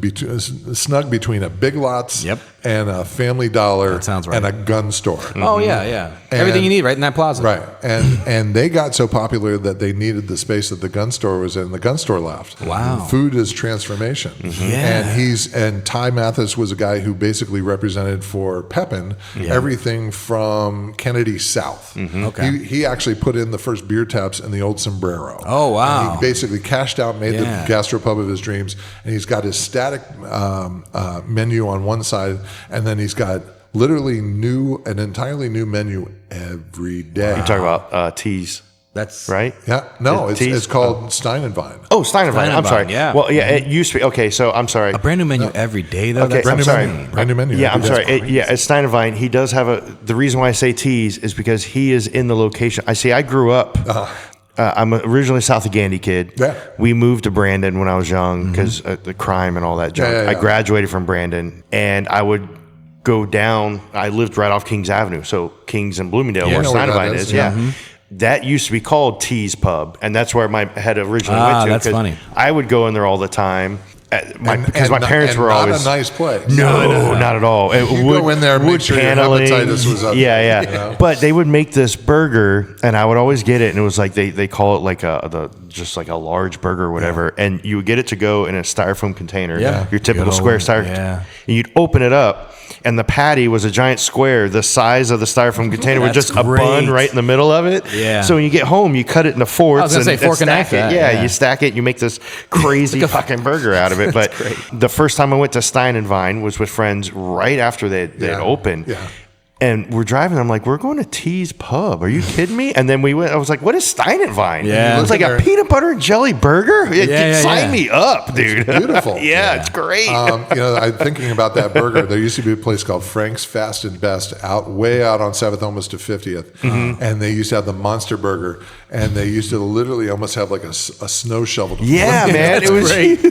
snug between a Big Lots and a Family Dollar That sounds right. and a gun store. Oh yeah. Everything you need right in that plaza. Right. And they got so popular that they needed the space that the gun store was in. The gun store left. Wow. Food is transformation. Yeah. And Ty Mathis was a guy who basically represented for Pepin everything from Kennedy south. Okay. He actually put in the first beer taps in the old Sombrero. Oh, wow. And he basically cashed out, made the gastropub of his dreams, and he's got his static menu on one side, and then he's got literally an entirely new menu every day. You talk about teas, That's right? Yeah, no, Teas? it's called Stein and Vine. Oh, Stein and Vine. Stein I'm and sorry. Vine, yeah. Well, yeah, it used to be. Okay, so I'm sorry. a brand new menu every day though. Okay, That's I'm sorry. Brand new menu. Yeah, I'm That's sorry. crazy. At Stein and Vine, he does have the reason why I say teas is because he is in the location. I grew up. I'm originally South of Gandy kid. Yeah. We moved to Brandon when I was young because the crime and all that junk. Yeah. I graduated from Brandon, and I would go down. I lived right off Kings Avenue, so Kings and Bloomingdale, Yeah, I where know Stein and where that Vine is, is. yeah. Yeah. That used to be called Tees Pub, and that's where my head originally went to. That's 'cause funny. I would go in there all the time. Because And my parents were not always a nice place. No, not at all. It You go in there and make sure your hepatitis was up. Yeah. You know? But they would make this burger, and I would always get it, and it was like they call it like just like a large burger or whatever, and you would get it to go in a styrofoam container, Yeah. your typical Good square old- styrofoam. yeah. And you'd open it up, and the patty was a giant square the size of the styrofoam container with That's just a bun great. right in the middle of it. Yeah. So when you get home, you cut it into fourths. I was gonna say fork and stack knife it. that, Yeah, yeah. you stack it. You make this crazy fucking burger out of it. But the first time I went to Stein and Vine was with friends right after they had opened. Yeah. And we're driving. I'm like, we're going to Tees Pub. Are you kidding me? And then we went. I was like, what is Stein and Vine? Yeah. It's like a peanut butter and jelly burger. Sign me up, dude. It's beautiful. Yeah, it's great. I'm thinking about that burger. There used to be a place called Frank's Fast and Best way out on 7th, almost to 50th. And they used to have the Monster Burger. And they used to literally almost have like a snow shovel. Yeah, man. It was great.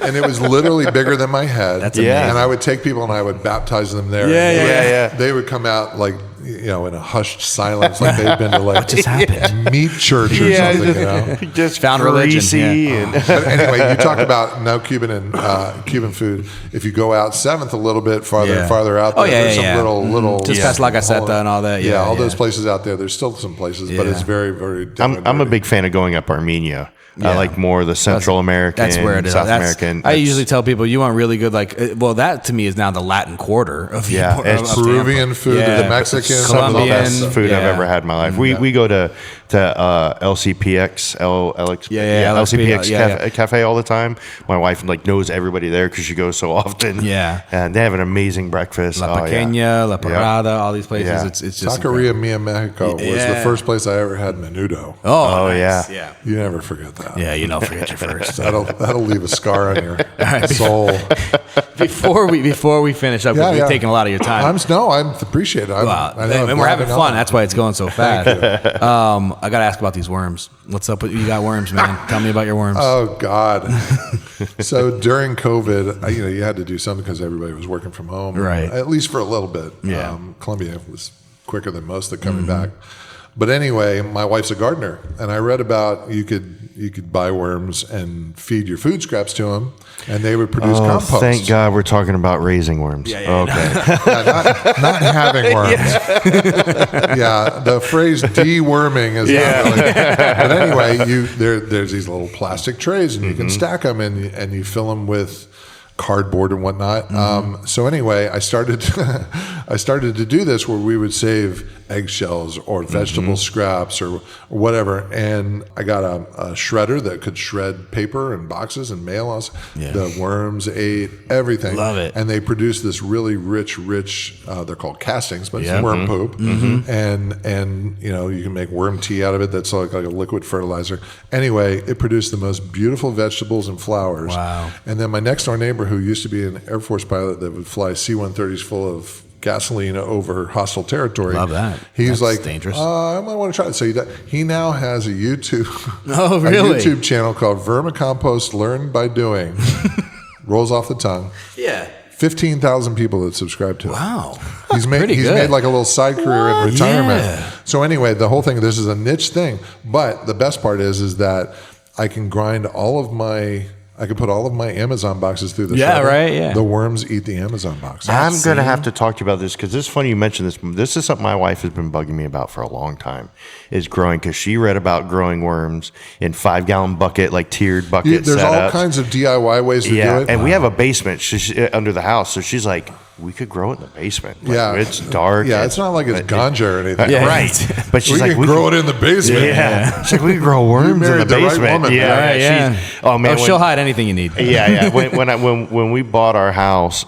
And it was literally bigger than my head. That's amazing. And I would take people and I would baptize them there. Yeah. They would come out like, in a hushed silence, like they'd been to like just happened? meat church or something, just Found religion, greasy yeah. and But anyway, you talk about no Cuban food. If you go out 7th a little bit farther out there, there's some little just past La Gaceta and all that. Yeah, all yeah. those places out there. There's still some places, but it's very, very different. I'm a big fan of going up Armenia. I like more of the Central American, That's where it is. South American. I usually tell people you want really good, that to me is now the Latin quarter of Yeah, of it's Peruvian food, Yeah. the Mexican, some of the Colombian, best food I've ever had in my life. We go to to LCPX, LXP, Cafe all the time. My wife like knows everybody there because she goes so often. Yeah. And they have an amazing breakfast. La Pequeña, La Parada, all these places. Yeah. It's just Taqueria Mia Mexico was the first place I ever had menudo. Oh, nice. yeah. You never forget that. Yeah, you don't forget your first. That'll leave a scar on your soul. Before we finish up, because we've taken a lot of your time. I appreciate it. And we're having fun. That's why it's going so fast. I got to ask about these worms. What's up with you? Got worms, man? Tell me about your worms. Oh God! So during COVID, you had to do something because everybody was working from home, right? At least for a little bit. Yeah. Columbia was quicker than most at coming back. But anyway, my wife's a gardener, and I read about you could buy worms and feed your food scraps to them, and they would produce compost. Thank God we're talking about raising worms. Okay. Not having worms. Yeah, the phrase deworming is not really. But anyway, there's these little plastic trays, and you can stack them, and you fill them with cardboard and whatnot. So anyway, I started to do this where we would save eggshells or vegetable scraps or whatever, and I got a shredder that could shred paper and boxes and mail us. The worms ate everything. Love it. And they produce this really rich they're called castings, but it's worm poop. And you can make worm tea out of it that's like a liquid fertilizer. Anyway, it produced the most beautiful vegetables and flowers. Wow. And then my next door neighbor, who used to be an Air Force pilot that would fly C-130s full of gasoline over hostile territory. Love that. He's That's like, dangerous. I might want to try it. So he now has a YouTube, Oh, really? a YouTube channel called Vermicompost Learn by Doing. Rolls off the tongue. Yeah. 15,000 people that subscribe to it. Wow. He's made like a little side career in retirement. Yeah. So anyway, the whole thing, this is a niche thing. But the best part is that I can grind I can put all of my Amazon boxes through the shredder. Right, yeah. The worms eat the Amazon boxes. I'm going to have to talk to you about this because it's funny you mentioned this. This is something my wife has been bugging me about for a long time, is growing, because she read about growing worms in 5-gallon bucket, like tiered bucket There's setups. all kinds of DIY ways to do it. And we have a basement under the house, so she's like, we could grow it in the basement. Like, it's dark. Yeah, it's not like it's ganja or anything. Yeah, right. But she's we like, can grow it in the basement. Yeah. She's like, we could grow worms in the married the right basement. woman. Yeah. Oh man, she'll hide anything you need. Yeah. When we bought our house,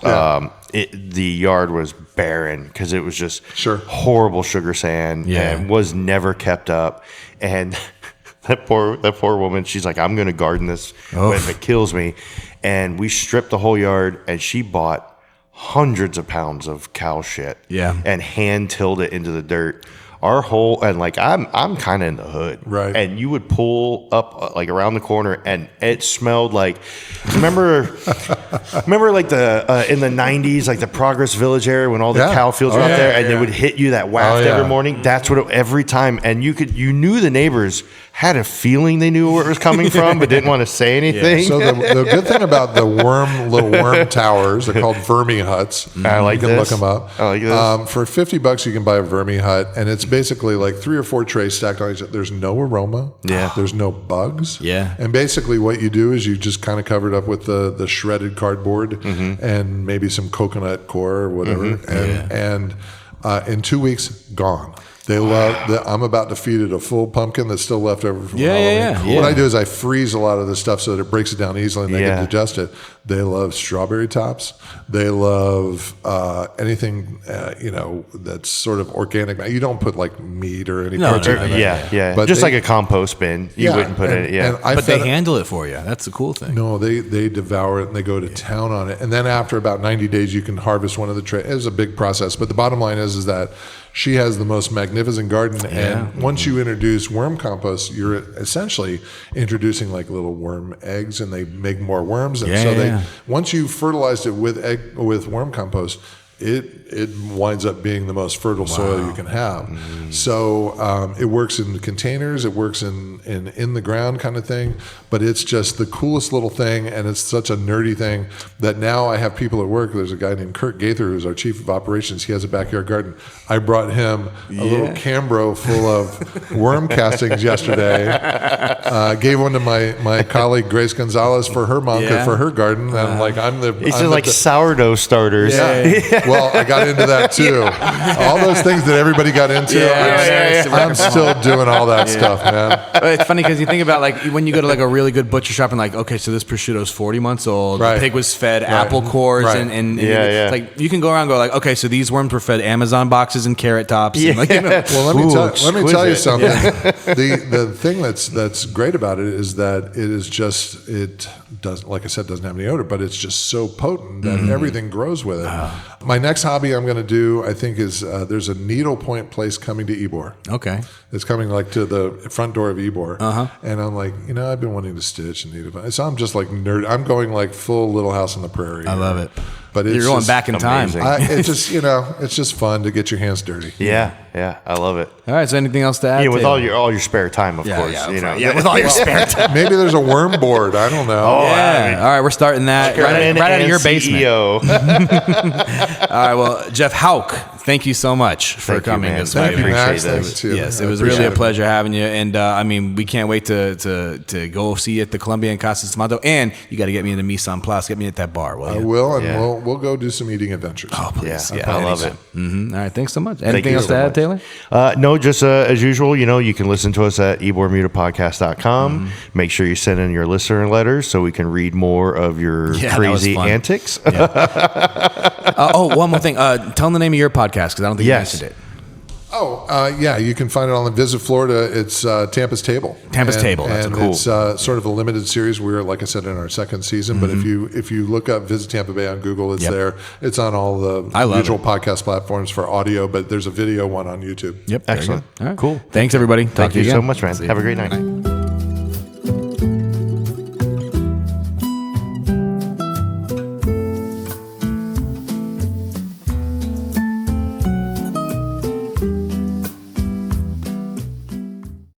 the yard was barren because it was just horrible sugar sand and was never kept up. And that poor woman, she's like, I'm going to garden this if it kills me. And we stripped the whole yard, and she bought hundreds of pounds of cow shit and hand tilled it into the dirt. Our whole, and like I'm kind of in the hood, right? And you would pull up like around the corner, and it smelled like, remember like the in the 90s, like the Progress Village area when all the cow fields were out there, and they would hit you that waft every morning. That's what every time, and you knew the neighbors had a feeling they knew where it was coming from, but didn't want to say anything. So the good thing about the little worm towers, they're called vermi huts. I like you can this. look them up. I like this. For $50, you can buy a vermi hut, and it's basically like 3 or 4 trays stacked on each other. There's no aroma. Yeah. There's no bugs. Yeah. And basically what you do is you just kind of cover it up with the shredded cardboard and maybe some coconut core or whatever. And in 2 weeks, gone. They love that. I'm about to feed it a full pumpkin that's still left over from Halloween. What I do is I freeze a lot of the stuff so that it breaks it down easily and they can digest it. They love strawberry tops. They love anything that's sort of organic. You don't put like meat or any protein in it. But just like a compost bin, you wouldn't put it. But they handle it for you. That's the cool thing. No, they devour it and they go to town on it. And then after about 90 days, you can harvest one of the trays. It's a big process, but the bottom line is that she has the most magnificent garden, and once you introduce worm compost, you're essentially introducing like little worm eggs, and they make more worms. And once you fertilized it with worm compost, it winds up being the most fertile soil you can have. So it works in containers, it works in the ground kind of thing, but it's just the coolest little thing, and it's such a nerdy thing that now I have people at work. There's a guy named Kurt Gaither who's our chief of operations. He has a backyard garden. I brought him a little Cambro full of worm castings yesterday. Gave one to my colleague Grace Gonzalez for her mom for her garden. And I'm the like sourdough starters. Well, I got into that too. All those things that everybody got into. I'm still doing all that stuff, man. But it's funny because you think about like when you go to like a really good butcher shop and like, okay, so this prosciutto's 40 months old. Right. The pig was fed apple cores and it's like you can go around and go like, okay, so these worms were fed Amazon boxes and carrot tops. And like, you know. Well, let me tell you something. The thing that's great about it is that it is just like I said, doesn't have any odor, but it's just so potent that everything grows with it. My next hobby I'm going to do, I think, is there's a needlepoint place coming to Ybor. Okay. It's coming like to the front door of Ybor. And I'm like, I've been wanting to stitch and needlepoint. So I'm just like nerd. I'm going like full Little House on the Prairie. I love it. But you're going back in time. It's just, it's just fun to get your hands dirty. Yeah, I love it. All right, so anything else to add? Yeah, with all your spare time, of course. With all your spare time. Maybe there's a worm board. I don't know. All right, we're starting that right out of your basement. All right, well, Jeff Houck, thank you so much for coming this way. Thank you, Max. Thanks. Yes, it was really a pleasure having you. And I mean, we can't wait to go see you at the Columbia and Casa Santo. And you got to get me into Mise en Place. Get me at that bar, will you? I will, and we'll go do some eating adventures. Oh, please. Yeah, I love it. Mm-hmm. All right, thanks so much. Anything else to add, Taylor? No, just as usual, you can listen to us at ebormutapodcast.com. Make sure you send in your listener letters so we can read more of your crazy antics. One more thing. Tell them the name of your podcast because I don't think you mentioned it. You can find it on Visit Florida. It's Tampa's Table. Tampa's Table. That's cool. It's sort of a limited series. We're, like I said, in our second season. But if you look up Visit Tampa Bay on Google, it's there. It's on all the usual podcast platforms for audio, but there's a video one on YouTube. Yep. Excellent. All right. Cool. Thanks, everybody. Thank you so much, man. Have a great night.